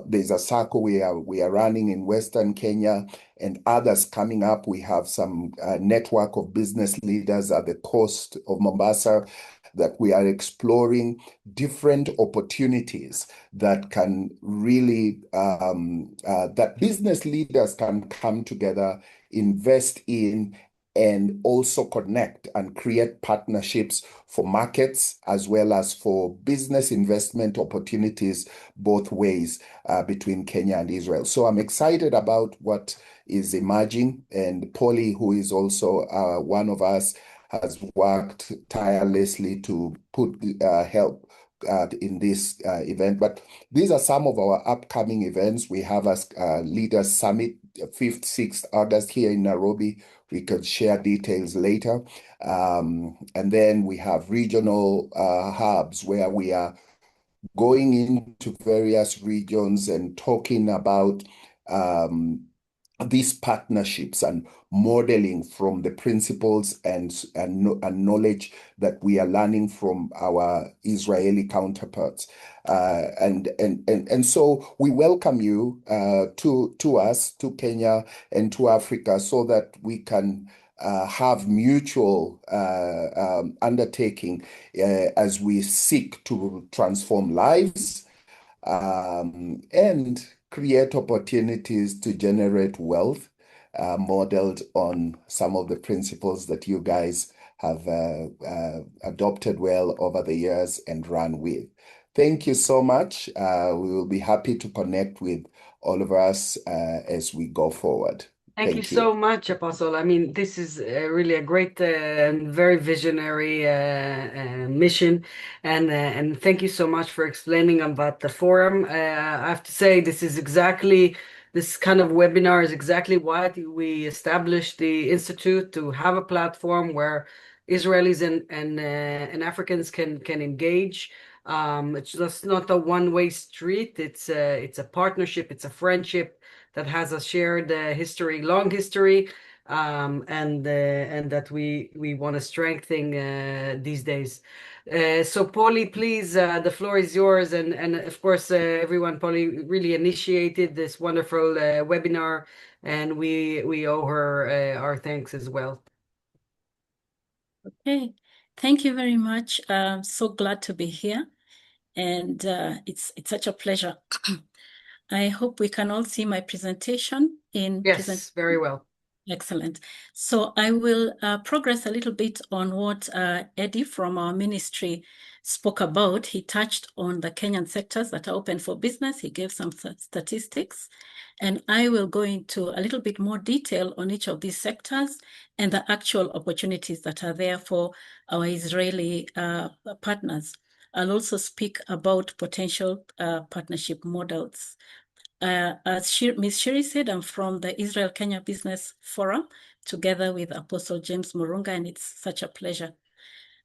There's a SACCO we are running in Western Kenya and others coming up. We have some network of business leaders at the coast of Mombasa that we are exploring different opportunities that can really, that business leaders can come together, invest in, and also connect and create partnerships for markets as well as for business investment opportunities both ways between Kenya and Israel. So I'm excited about what is emerging, and Polly, who is also one of us, has worked tirelessly to put help in this event. But these are some of our upcoming events. We have a Leaders Summit, 5th, 6th August here in Nairobi. We could share details later. And then we have regional hubs where we are going into various regions and talking about these partnerships and modeling from the principles and knowledge that we are learning from our Israeli counterparts. And so we welcome you to us, to Kenya and to Africa, so that we can have mutual undertaking as we seek to transform lives and create opportunities to generate wealth modeled on some of the principles that you guys have adopted well over the years and run with. Thank you so much. We will be happy to connect with all of us as we go forward. Thank you Thank you. so much, Apostle. I mean, this is really a great and very visionary mission, and thank you so much for explaining about the forum. I have to say, this kind of webinar is exactly why we established the institute, to have a platform where Israelis and Africans can engage. It's just not a one-way street. It's a partnership. It's a friendship that has a shared long history, and that we want to strengthen these days. So Polly, please, the floor is yours, and of course, everyone, Polly really initiated this wonderful webinar, and we owe her our thanks as well. Okay, thank you very much. I'm so glad to be here, and it's such a pleasure. I hope we can all see my presentation Yes, very well. Excellent. So I will progress a little bit on what Eddie from our ministry spoke about. He touched on the Kenyan sectors that are open for business. He gave some statistics, and I will go into a little bit more detail on each of these sectors and the actual opportunities that are there for our Israeli partners. I'll also speak about potential partnership models. As Ms. Shiri said, I'm from the Israel-Kenya Business Forum, together with Apostle James Murunga, and it's such a pleasure.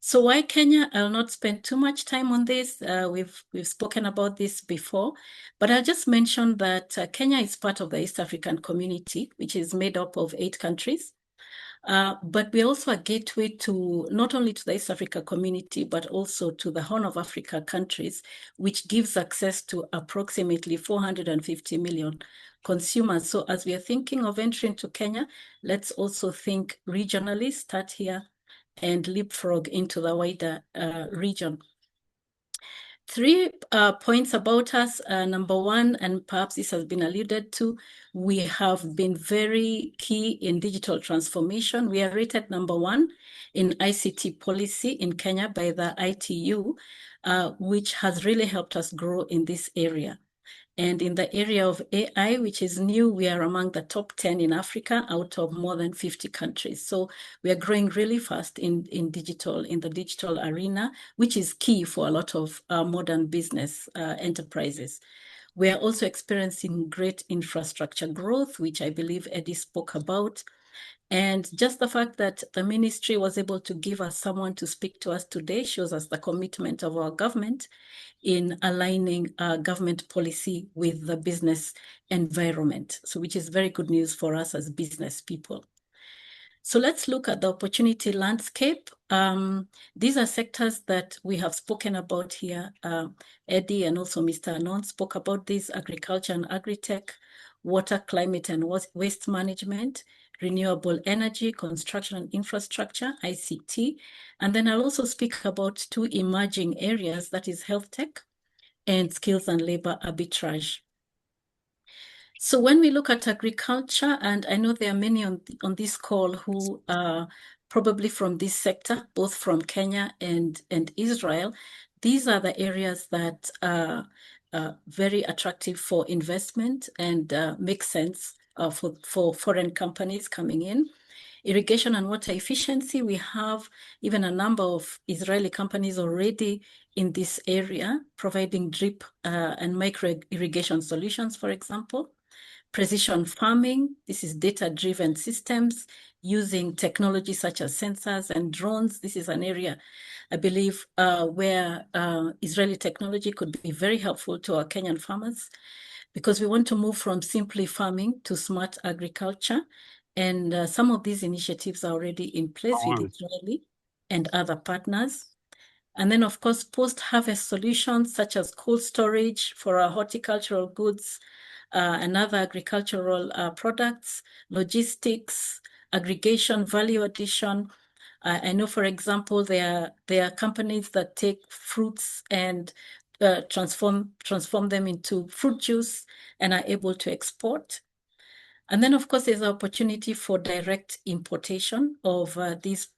So why Kenya? I'll not spend too much time on this. We've spoken about this before, but I'll just mention that Kenya is part of the East African community, which is made up of 8 countries. But we're also a gateway to not only to the East Africa community, but also to the Horn of Africa countries, which gives access to approximately 450 million consumers. So as we are thinking of entering to Kenya, let's also think regionally, start here and leapfrog into the wider region. 3 points about us. Number 1, and perhaps this has been alluded to, we have been very key in digital transformation. We are rated number 1 in ICT policy in Kenya by the ITU, which has really helped us grow in this area. And in the area of AI, which is new, we are among the top 10 in Africa out of more than 50 countries. So we are growing really fast in the digital arena, which is key for a lot of modern business enterprises. We are also experiencing great infrastructure growth, which I believe Eddie spoke about. And just the fact that the ministry was able to give us someone to speak to us today shows us the commitment of our government in aligning government policy with the business environment, so which is very good news for us as business people. So let's look at the opportunity landscape. These are sectors that we have spoken about here. Eddie and also Mr. Anon spoke about this: agriculture and agri-tech, water, climate and waste management, renewable energy, construction and infrastructure, ICT. And then I'll also speak about 2 emerging areas, that is health tech and skills and labor arbitrage. So when we look at agriculture, and I know there are many on this call who are probably from this sector, both from Kenya and Israel, these are the areas that are very attractive for investment and make sense for foreign companies coming in. Irrigation and water efficiency, we have even a number of Israeli companies already in this area, providing drip and micro irrigation solutions, for example. Precision farming, this is data-driven systems using technology such as sensors and drones. This is an area, I believe, where Israeli technology could be very helpful to our Kenyan farmers, because we want to move from simply farming to smart agriculture. And some of these initiatives are already in place with Israeli and other partners. And then, of course, post-harvest solutions such as cold storage for our horticultural goods and other agricultural products, logistics, aggregation, value addition. I know, for example, there are companies that take fruits and transform them into fruit juice and are able to export. And then, of course, there's an opportunity for direct importation of these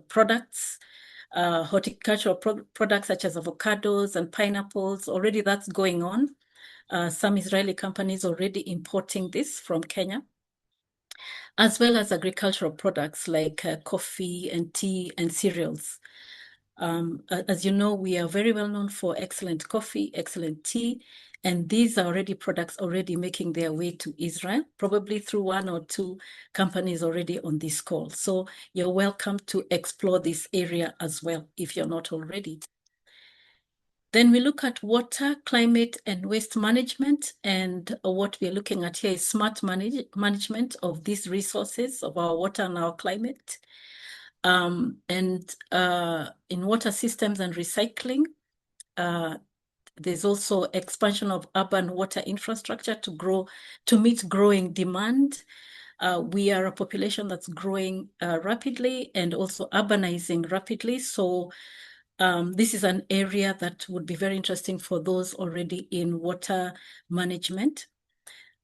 products, horticultural products such as avocados and pineapples. Already that's going on. some Israeli companies already importing this from Kenya, as well as agricultural products like coffee and tea and cereals. As you know, we are very well known for excellent coffee, excellent tea, and these are already products already making their way to Israel, probably through one or two companies already on this call. So you're welcome to explore this area as well if you're not already. Then we look at water, climate, and waste management. And what we're looking at here is smart management of these resources, of our water and our climate. In water systems and recycling, there's also expansion of urban water infrastructure to meet growing demand. We are a population that's growing rapidly and also urbanizing rapidly. So this is an area that would be very interesting for those already in water management.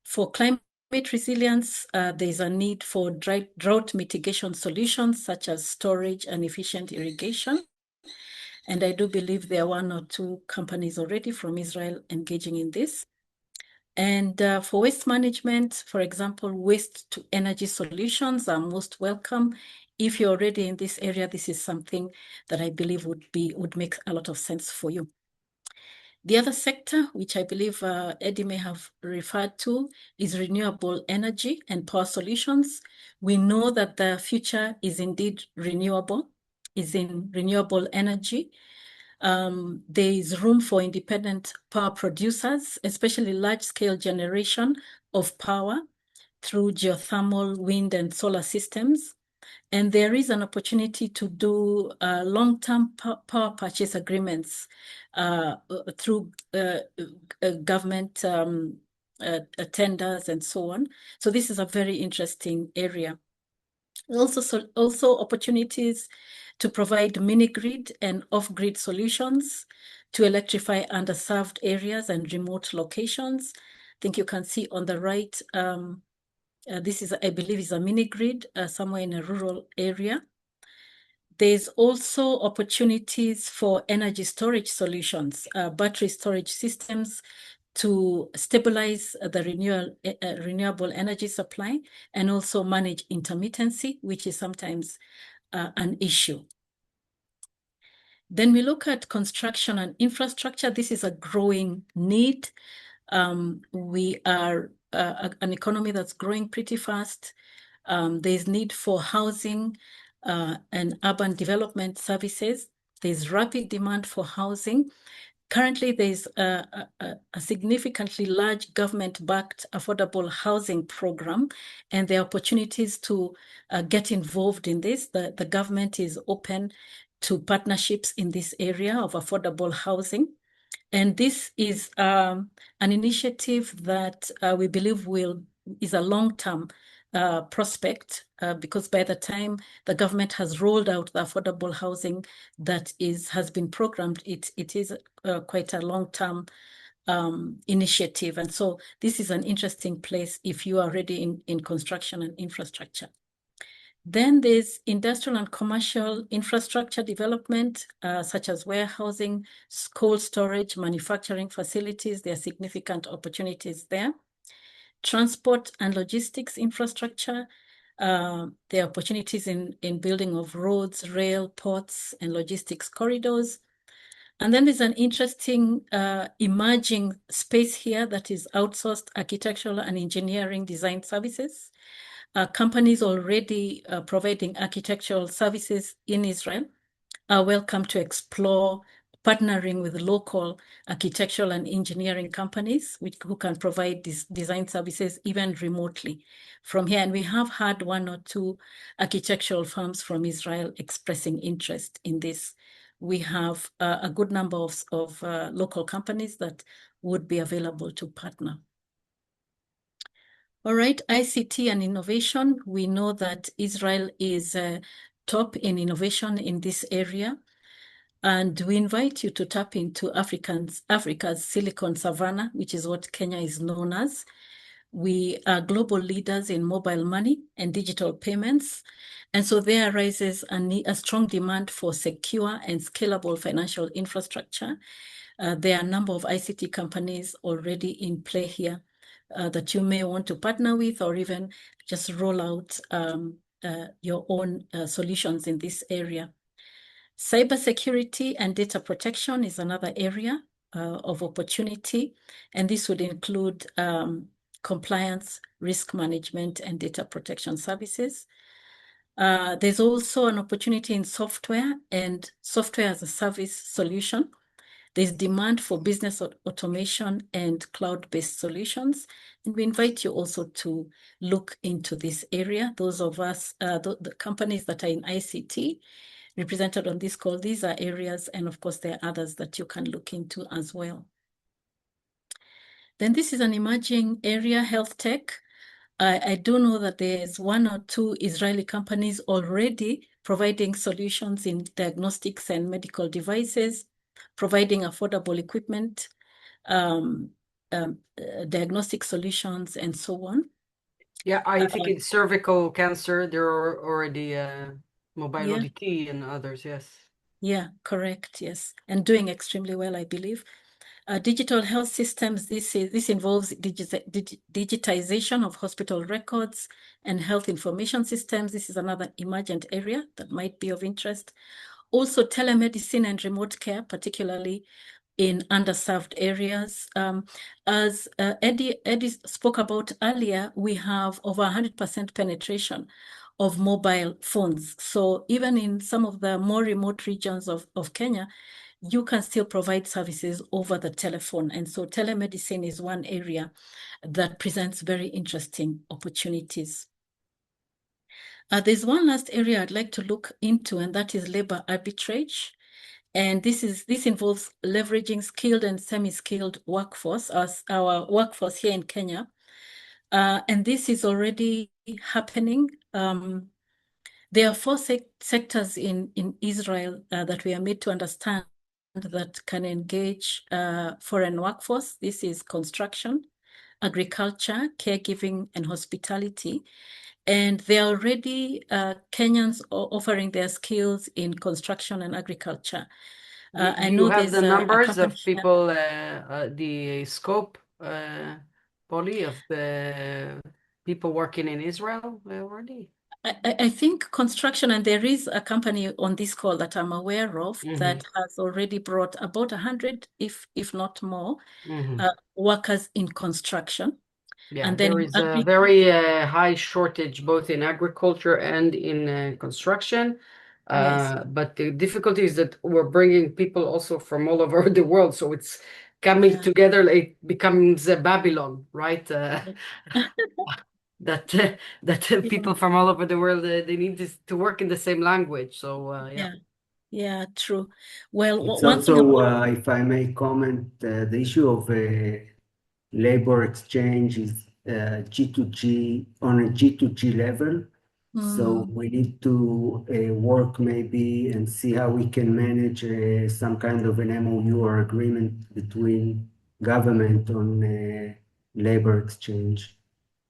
For climate resilience, there's a need for drought mitigation solutions such as storage and efficient irrigation. And I do believe there are one or two companies already from Israel engaging in this. And for waste management, for example, waste to energy solutions are most welcome. If you're already in this area, this is something that I believe would make a lot of sense for you. The other sector, which I believe Eddie may have referred to, is renewable energy and power solutions. We know that the future is indeed renewable, is in renewable energy. There is room for independent power producers, especially large-scale generation of power through geothermal, wind, and solar systems. And there is an opportunity to do long-term power purchase agreements through government tenders and so on. So this is a very interesting area. Also opportunities to provide mini-grid and off-grid solutions to electrify underserved areas and remote locations. I think you can see on the right, this is, I believe, is a mini-grid somewhere in a rural area. There's also opportunities for energy storage solutions, battery storage systems to stabilize the renewable energy supply and also manage intermittency, which is sometimes an issue. Then we look at construction and infrastructure. This is a growing need. We are an economy that's growing pretty fast. There's need for housing and urban development services. There's rapid demand for housing. Currently, there's a significantly large government-backed affordable housing program, and there are opportunities to get involved in this. The government is open to partnerships in this area of affordable housing. And this is an initiative that we believe is a long-term prospect because by the time the government has rolled out the affordable housing that has been programmed, it is quite a long-term initiative. And so this is an interesting place if you are already in construction and infrastructure. Then there's industrial and commercial infrastructure development, such as warehousing, cold storage, manufacturing facilities. There are significant opportunities there. Transport and logistics infrastructure. There are opportunities in building of roads, rail, ports, and logistics corridors. And then there's an interesting emerging space here that is outsourced architectural and engineering design services. Companies already providing architectural services in Israel are welcome to explore partnering with local architectural and engineering companies who can provide these design services even remotely from here. And we have had one or two architectural firms from Israel expressing interest in this. We have a good number of local companies that would be available to partner. All right, ICT and innovation. We know that Israel is top in innovation in this area. And we invite you to tap into Africa's Silicon Savannah, which is what Kenya is known as. We are global leaders in mobile money and digital payments. And so there arises a strong demand for secure and scalable financial infrastructure. There are a number of ICT companies already in play here that you may want to partner with, or even just roll out your own solutions in this area. Cybersecurity and data protection is another area of opportunity, and this would include compliance, risk management, and data protection services. There's also an opportunity in software and software as a service solution. There's demand for business automation and cloud-based solutions. And we invite you also to look into this area. Those of us, the companies that are in ICT represented on this call, these are areas, and of course there are others that you can look into as well. Then this is an emerging area, health tech. I do know that there's 1 or 2 Israeli companies already providing solutions in diagnostics and medical devices, providing affordable equipment, diagnostic solutions, and so on. Yeah, I think in cervical cancer, there are already mobile Yeah. ODT and others, yes. Yeah, correct, yes. And doing extremely well, I believe. Digital health systems, this involves digitization of hospital records and health information systems. This is another emergent area that might be of interest. Also telemedicine and remote care, particularly in underserved areas. As Eddie spoke about earlier, we have over 100% penetration of mobile phones. So even in some of the more remote regions of Kenya, you can still provide services over the telephone. And so telemedicine is one area that presents very interesting opportunities. There's one last area I'd like to look into, and that is labor arbitrage. And this involves leveraging skilled and semi-skilled workforce, as our workforce here in Kenya. And this is already happening. There are 4 sectors in Israel that we are made to understand that can engage foreign workforce. This is construction, agriculture, caregiving, and hospitality. And there are already Kenyans offering their skills in construction and agriculture. I know you have there's the numbers company of people, the scope, Polly, of the people working in Israel already? I think construction, and there is a company on this call that I'm aware of that has already brought about 100, if not more, workers in construction. Yeah, And then there in is a very high shortage both in agriculture and in construction. Yes. But the difficulty is that we're bringing people also from all over the world, so it's coming together. It becomes Babylon, right? That people from all over the world, they need to work in the same language. So yeah, true. Well, It's one thing also, about if I may comment, the issue of labor exchange is G2G on a G2G level. So we need to work maybe and see how we can manage some kind of an MOU or agreement between government on labor exchange.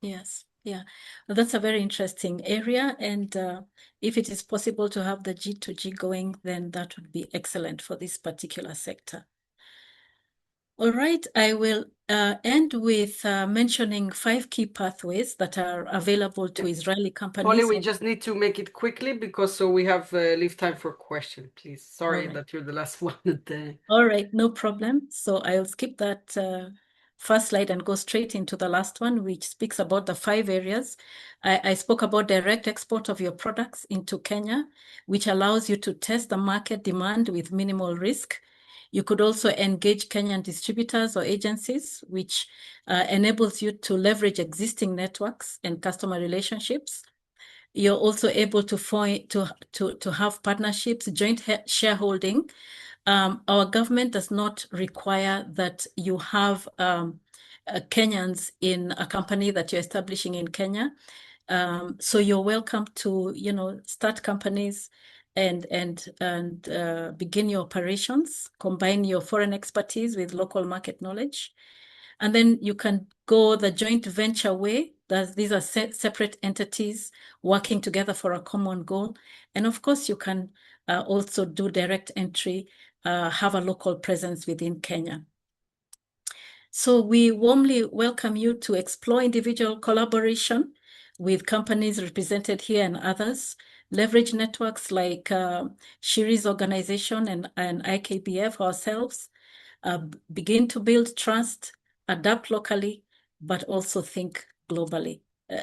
Yes, yeah, that's a very interesting area. And if it is possible to have the G2G going, then that would be excellent for this particular sector. All right, I will end with mentioning 5 key pathways that are available to Israeli companies. Polly, we just need to make it quickly because so we have leave time for question, please. Sorry that you're the last one. All right, no problem. So I'll skip that first slide and go straight into the last one, which speaks about the 5 areas. I spoke about direct export of your products into Kenya, which allows you to test the market demand with minimal risk. You could also engage Kenyan distributors or agencies, which enables you to leverage existing networks and customer relationships. You're also able to have partnerships, joint shareholding. Our government does not require that you have Kenyans in a company that you're establishing in Kenya. So you're welcome to, start companies and begin your operations, combine your foreign expertise with local market knowledge. And then you can go the joint venture way. These are separate entities working together for a common goal. And of course, you can also do direct entry, have a local presence within Kenya. So we warmly welcome you to explore individual collaboration with companies represented here and others, leverage networks like Shiri's organization and IKBF ourselves, begin to build trust, adapt locally, but also think globally,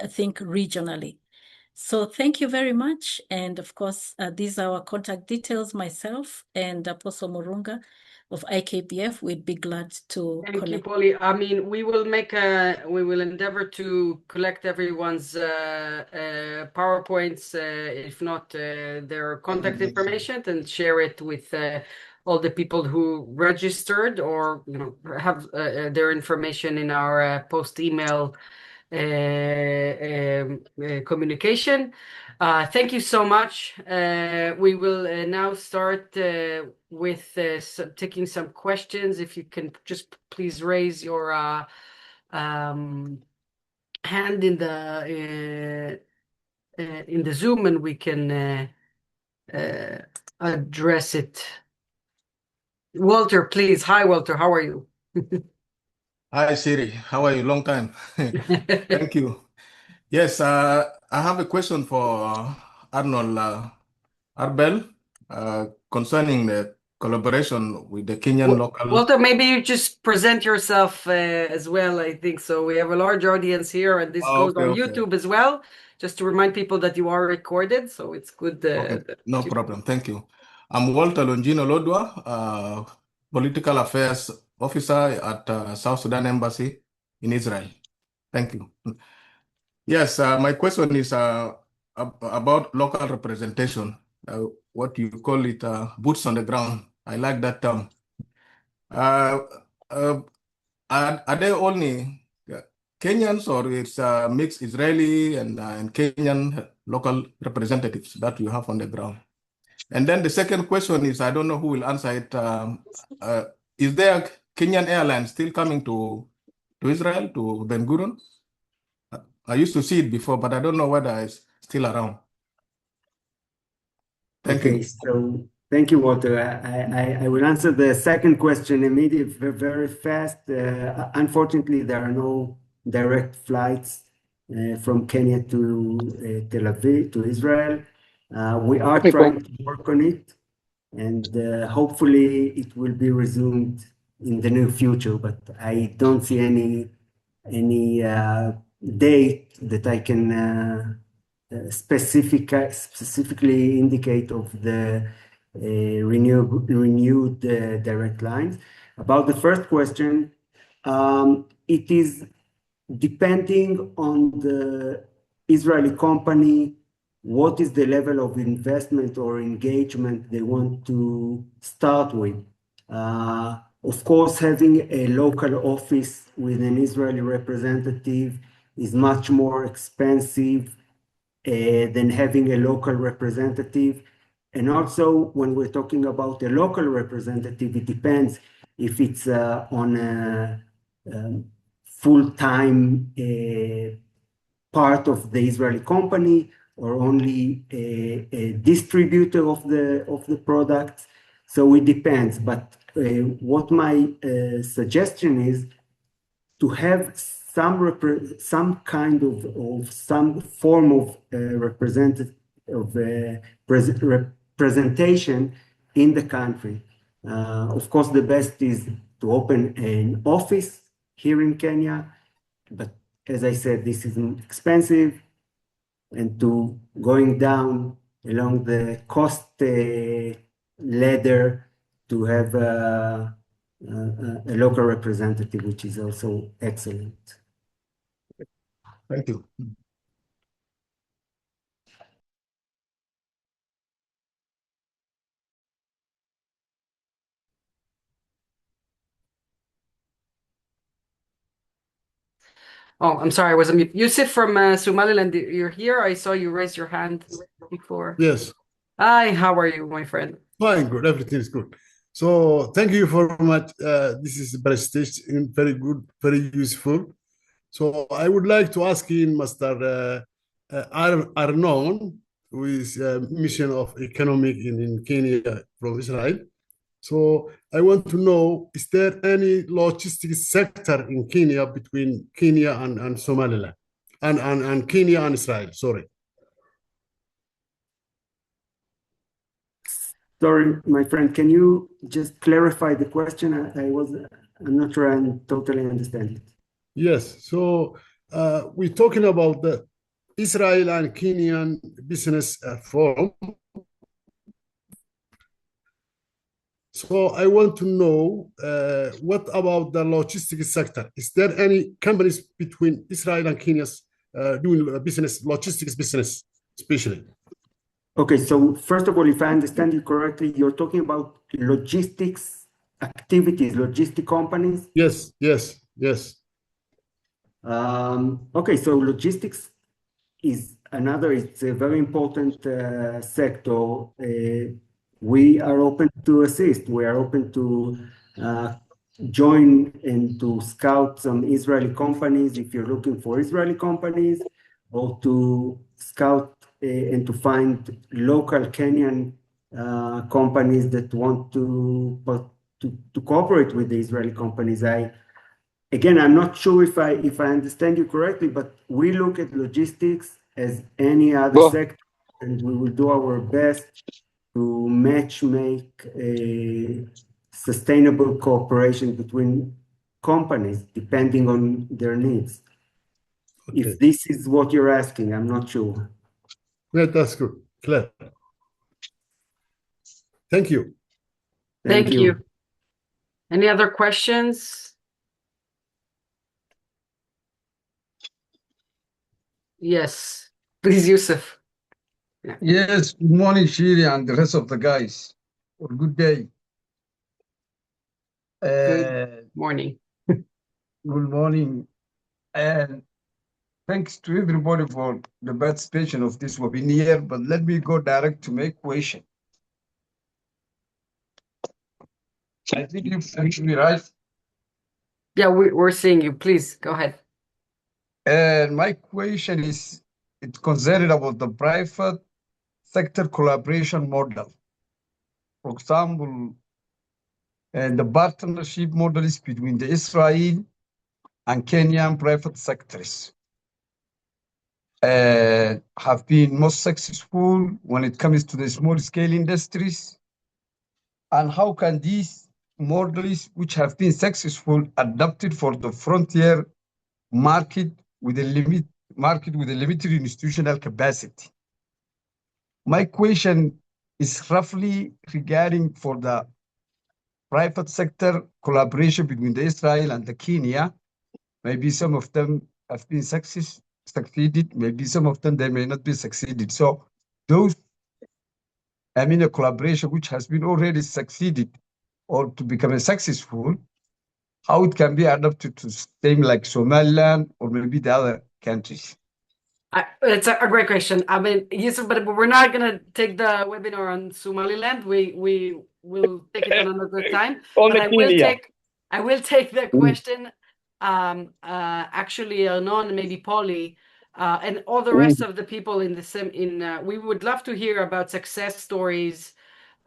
think regionally. So thank you very much. And of course, these are our contact details, myself and Apostle Murunga of IKBF. We'd be glad to Thank you, connect. Polly. I mean, we will endeavor to collect everyone's PowerPoints, if not their contact information, and share it with all the people who registered or have their information in our post email communication. Thank you so much. We will now start with taking some questions. If you can just please raise your hand in the Zoom, and we can address it. Walter, please. Hi, Walter. How are you? Hi, Siri. How are you? Long time. Thank you. Yes, I have a question for Arnold Arbel concerning the collaboration with the Kenyan local. Walter, maybe you just present yourself as well, I think so. We have a large audience here, and this goes on YouTube as well, just to remind people that you are recorded, so it's good. No problem. Thank you. I'm Walter Longino Lodwa, Political Affairs Officer at South Sudan Embassy in Israel. Thank you. Yes, my question is about local representation, what you call it, boots on the ground. I like that term. Are they only Kenyans, or it's mixed Israeli and Kenyan local representatives that you have on the ground? And then the second question is, I don't know who will answer it. Is there Kenyan Airlines still coming to Israel, to Ben Gurion? I used to see it before, but I don't know whether it's still around. Thank you. So thank you, Walter. I will answer the second question immediately, very fast. Unfortunately, there are no direct flights from Kenya to Tel Aviv, to Israel. We are trying to work on it, and hopefully it will be resumed in the near future, but I don't see any date that I can specifically indicate of the renewed direct lines. About the first question, it is depending on the Israeli company, what is the level of investment or engagement they want to start with. Of course, having a local office with an Israeli representative is much more expensive than having a local representative. And also, when we're talking about a local representative, it depends if it's on a full-time part of the Israeli company or only a distributor of the products. So it depends. But what my suggestion is to have some kind of some form of representation in the country. Of course, the best is to open an office here in Kenya, but as I said, this is expensive, and to going down along the cost ladder to have a local representative, which is also excellent. Thank you. Oh, I'm sorry, I was on mute. Yusuf from Somaliland, you're here. I saw you raise your hand before. Yes. Hi, how are you, my friend? Fine, good. Everything is good. So thank you very much. This is prestige and very good, very useful. So I would like to ask in Mr. Arnon, who is Mission of Economic in Kenya from Israel. So I want to know, is there any logistics sector in Kenya between Kenya and Somaliland and Kenya and Israel? Sorry. Sorry, my friend, can you just clarify the question? I'm not sure I totally understand it. Yes. So we're talking about the Israel and Kenyan business forum. So I want to know what about the logistics sector? Is there any companies between Israel and Kenya doing business, logistics business, especially? Okay, so first of all, if I understand you correctly, you're talking about logistics activities, logistic companies? Yes, yes, yes. Okay, so logistics is another, it's a very important sector. We are open to assist. We are open to join and to scout some Israeli companies if you're looking for Israeli companies, or to scout and to find local Kenyan companies that want to cooperate with the Israeli companies. Again, I'm not sure if I understand you correctly, but we look at logistics as any other sector, and we will do our best to make a sustainable cooperation between companies depending on their needs. Okay. If this is what you're asking, I'm not sure. Yeah, that's good. Clear. Thank you. Thank you. Any other questions? Yes, please, Yusuf. Yeah. Yes, good morning, Shiri, and the rest of the guys. Or good day. Good morning. Good morning. And thanks to everybody for the participation of this webinar, but let me go direct to my question. I think you finished me, right? Yeah, we're seeing you. Please, go ahead. And my question is, it's concerned about the private sector collaboration model. For example, and the partnership models between the Israel and Kenyan private sectors have been most successful when it comes to the small-scale industries. And how can these models, which have been successful, adapted for the frontier market with a limited institutional capacity? My question is roughly regarding for the private sector collaboration between the Israel and the Kenya. Maybe some of them have been succeeded, maybe some of them they may not be succeeded. So those, I mean, a collaboration which has been already succeeded or to become a successful, how it can be adapted to same like Somaliland or maybe the other countries? It's a great question. I mean, Yusuf, but we're not going to take the webinar on Somaliland. We will take it on another time. But I will take the question. Actually, Arnon and maybe Polly, and all the rest of the people in the we would love to hear about success stories,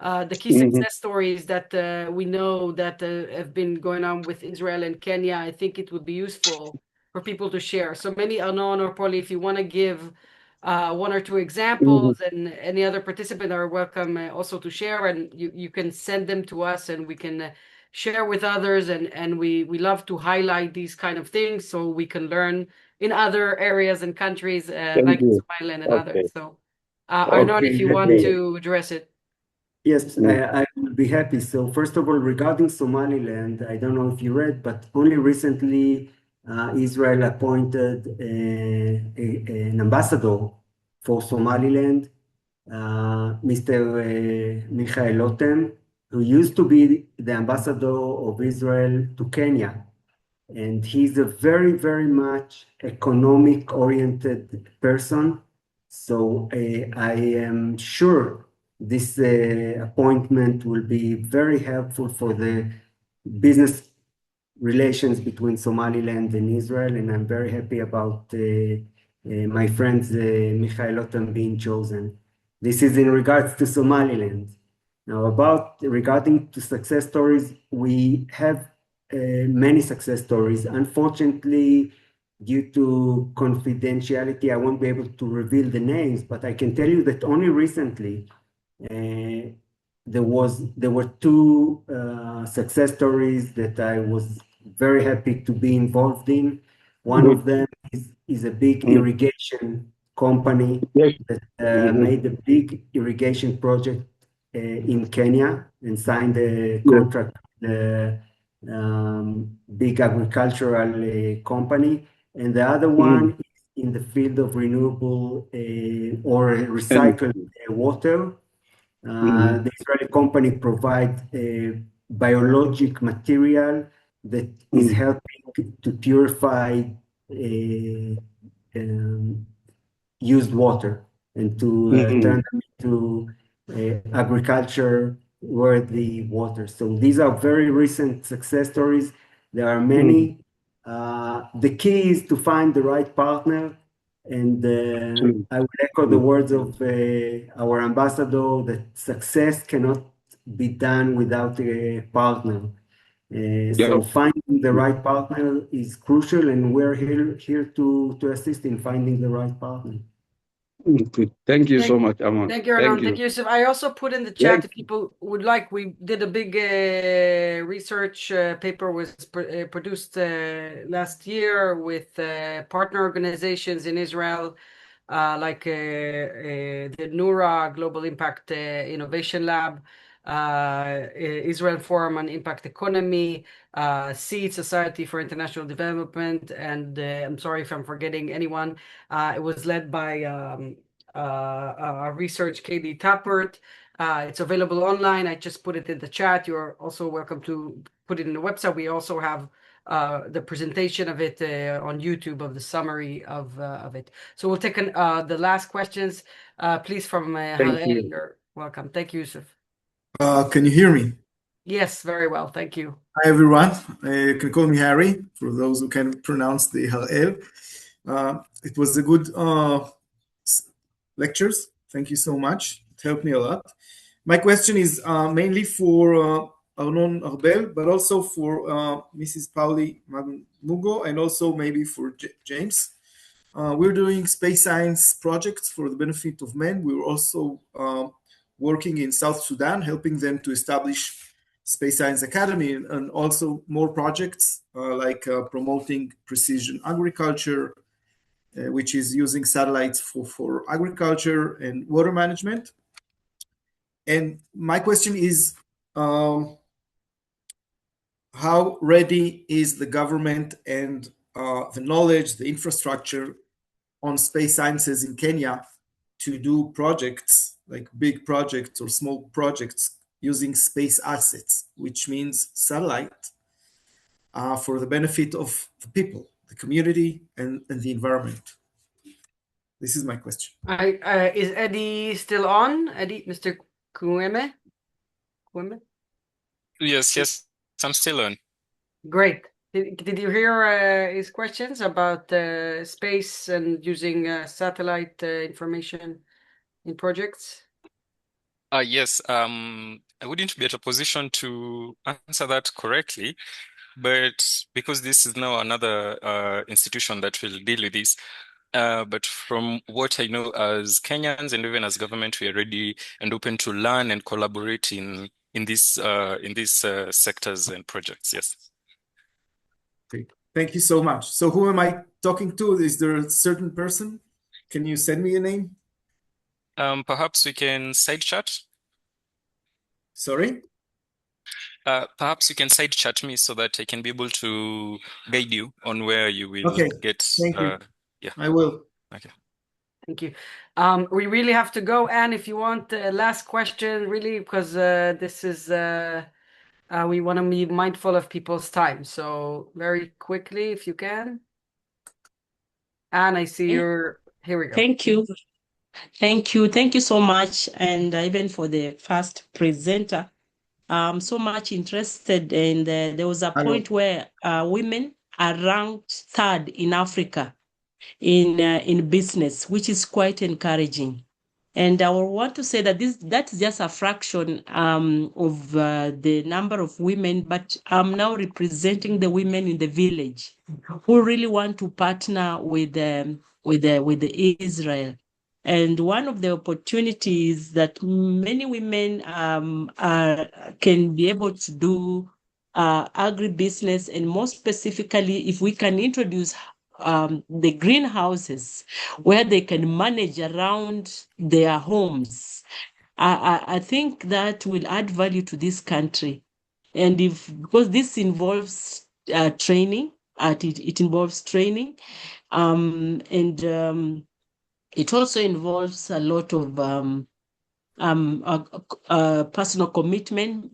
the key success stories that we know that have been going on with Israel and Kenya. I think it would be useful for people to share. So maybe Arnon or Polly, if you want to give one or two examples, and any other participant are welcome also to share, and you can send them to us and we can share with others, and we love to highlight these kind of things so we can learn in other areas and countries like Somaliland and others. So Arnon, if you want to address it. Yes, I will be happy. So first of all, regarding Somaliland, I don't know if you read, but only recently Israel appointed an ambassador for Somaliland, Mr. Michael Lotem, who used to be the ambassador of Israel to Kenya. And he's a very, very much economic-oriented person. So I am sure this appointment will be very helpful for the business relations between Somaliland and Israel, and I'm very happy about my friends Michael Otan being chosen. This is in regards to Somaliland. Now, regarding to success stories, we have many success stories. Unfortunately, due to confidentiality, I won't be able to reveal the names, but I can tell you that only recently there were two success stories that I was very happy to be involved in. One of them is a big irrigation company that made a big irrigation project in Kenya and signed a contract with a big agricultural company. And the other one is in the field of renewable or recycled water. The Israeli company provides a biologic material that is helping to purify used water and to turn them into agriculture worthy water. So these are very recent success stories. There are many. The key is to find the right partner. And I would echo the words of our ambassador that success cannot be done without a partner. So finding the right partner is crucial, and we're here to assist in finding the right partner. Thank you so much, Aman. Thank you, Arnon. Thank you, Yusuf. I also put in the chat if people would like. We did a big research paper was produced last year with partner organizations in Israel, like the NURA Global Impact Innovation Lab, Israel Forum on Impact Economy, SEED Society for International Development, and I'm sorry if I'm forgetting anyone. It was led by research Katie Tappert. It's available online. I just put it in the chat. You're also welcome to put it in the website. We also have the presentation of it on YouTube of the summary of it. So we'll take the last questions, please, from Harel. You're welcome. Thank you, Yusuf. Can you hear me? Yes, very well. Thank you. Hi, everyone. You can call me Harry, for those who can pronounce the Harel. It was a good lectures. Thank you so much. It helped me a lot. My question is mainly for Arnon Arbel, but also for Mrs. Pauli Mugo, and also maybe for James. We're doing space science projects for the benefit of men. We were also working in South Sudan, helping them to establish Space Science Academy, and also more projects like promoting precision agriculture, which is using satellites for agriculture and water management. And my question is, how ready is the government and the knowledge, the infrastructure on space sciences in Kenya to do projects, like big projects or small projects, using space assets, which means satellite, for the benefit of the people, the community, and the environment? This is my question. Is Eddie still on? Eddie, Mr. Kueme? Yes, I'm still on. Great. Did you hear his questions about space and using satellite information in projects? Yes, I wouldn't be at a position to answer that correctly, but because this is now another institution that will deal with this, but from what I know, as Kenyans and even as government, we are ready and open to learn and collaborate in these sectors and projects. Yes. Okay. Thank you so much. So who am I talking to? Is there a certain person? Can you send me a name? Perhaps we can side chat. Sorry? Perhaps you can side chat me so that I can be able to guide you on where you will get. Thank you. Yeah, I will. Okay. Thank you. We really have to go. Anne, if you want the last question, really, because this is we want to be mindful of people's time. So very quickly, if you can. Anne, I see you're here. We go. Thank you. Thank you. Thank you so much. And even for the first presenter, I'm so much interested. And there was a point where women are ranked third in Africa in business, which is quite encouraging. And I want to say that that's just a fraction of the number of women, but I'm now representing the women in the village who really want to partner with Israel. And one of the opportunities that many women can be able to do agribusiness, and more specifically, if we can introduce the greenhouses where they can manage around their homes. I think that will add value to this country. And because this involves training, it involves training, and it also involves a lot of personal commitment.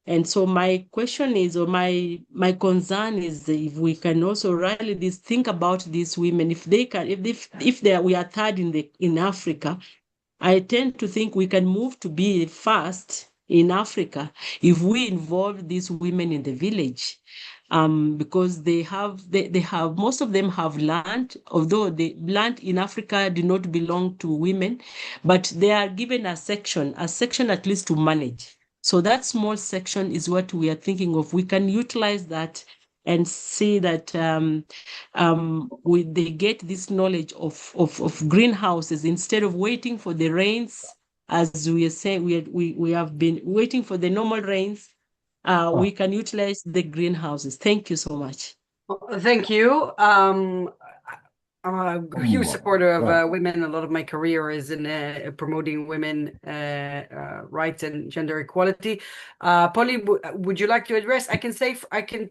And so my question is, or my concern is, if we can also rally this, think about these women, if they can, if we are third in Africa, I tend to think we can move to be first in Africa if we involve these women in the village. Because they have most of them have land, although the land in Africa do not belong to women, but they are given a section at least to manage. So that small section is what we are thinking of. We can utilize that and see that they get this knowledge of greenhouses instead of waiting for the rains. As we are saying, we have been waiting for the normal rains. We can utilize the greenhouses. Thank you so much. Thank you. I'm a huge supporter of women. A lot of my career is in promoting women rights and gender equality. Polly, would you like to address? I can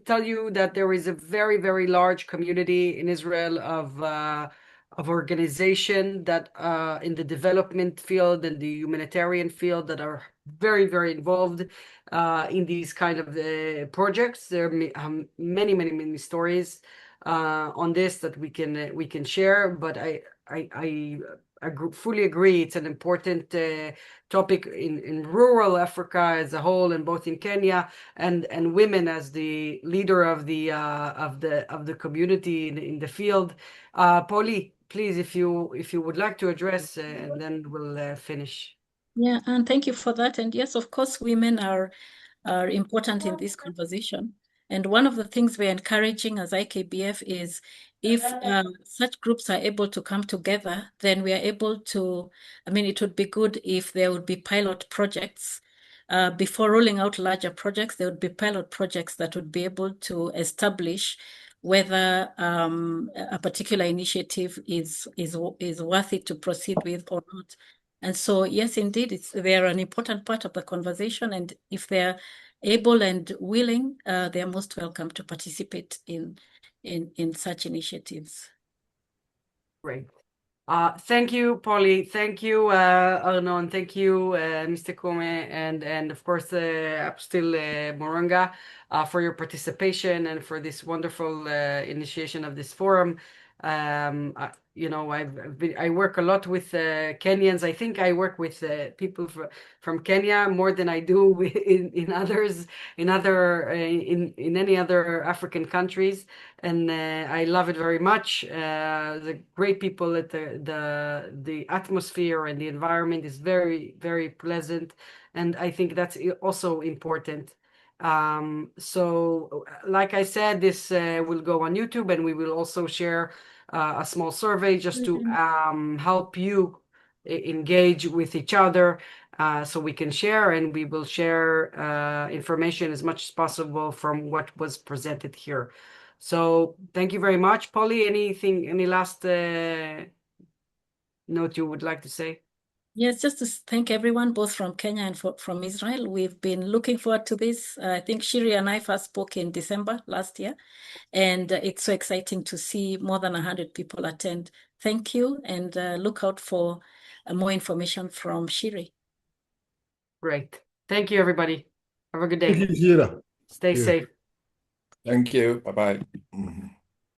tell you that there is a very, very large community in Israel of organization that in the development field and the humanitarian field that are very, very involved in these kind of projects. There are many, many, many stories on this that we can share, but I fully agree it's an important topic in rural Africa as a whole, and both in Kenya, and women as the leader of the community in the field. Polly, please, if you would like to address, and then we'll finish. Yeah, and thank you for that. And yes, of course, women are important in this conversation. And one of the things we're encouraging as IKBF is if such groups are able to come together, then we are able to, it would be good if there would be pilot projects. Before rolling out larger projects, there would be pilot projects that would be able to establish whether a particular initiative is worthy to proceed with or not. And so, yes, indeed, they're an important part of the conversation. And if they're able and willing, they're most welcome to participate in such initiatives. Great. Thank you, Polly. Thank you, Arnon. Thank you, Mr. Kome, and of course, Apostille Moronga, for your participation and for this wonderful initiation of this forum. I work a lot with Kenyans. I think I work with people from Kenya more than I do in any other African countries, and I love it very much. The great people at the atmosphere and the environment is very, very pleasant, and I think that's also important. So like I said, this will go on YouTube, and we will also share a small survey just to help you engage with each other, so we can share, and we will share information as much as possible from what was presented here. So thank you very much. Polly, any last note you would like to say? Yes, just to thank everyone, both from Kenya and from Israel. We've been looking forward to this. I think Shiri and I first spoke in December last year, and it's so exciting to see more than 100 people attend. Thank you, and look out for more information from Shiri. Great. Thank you, everybody. Have a good day. Thank you, Shira. Stay safe. Thank you. Bye-bye.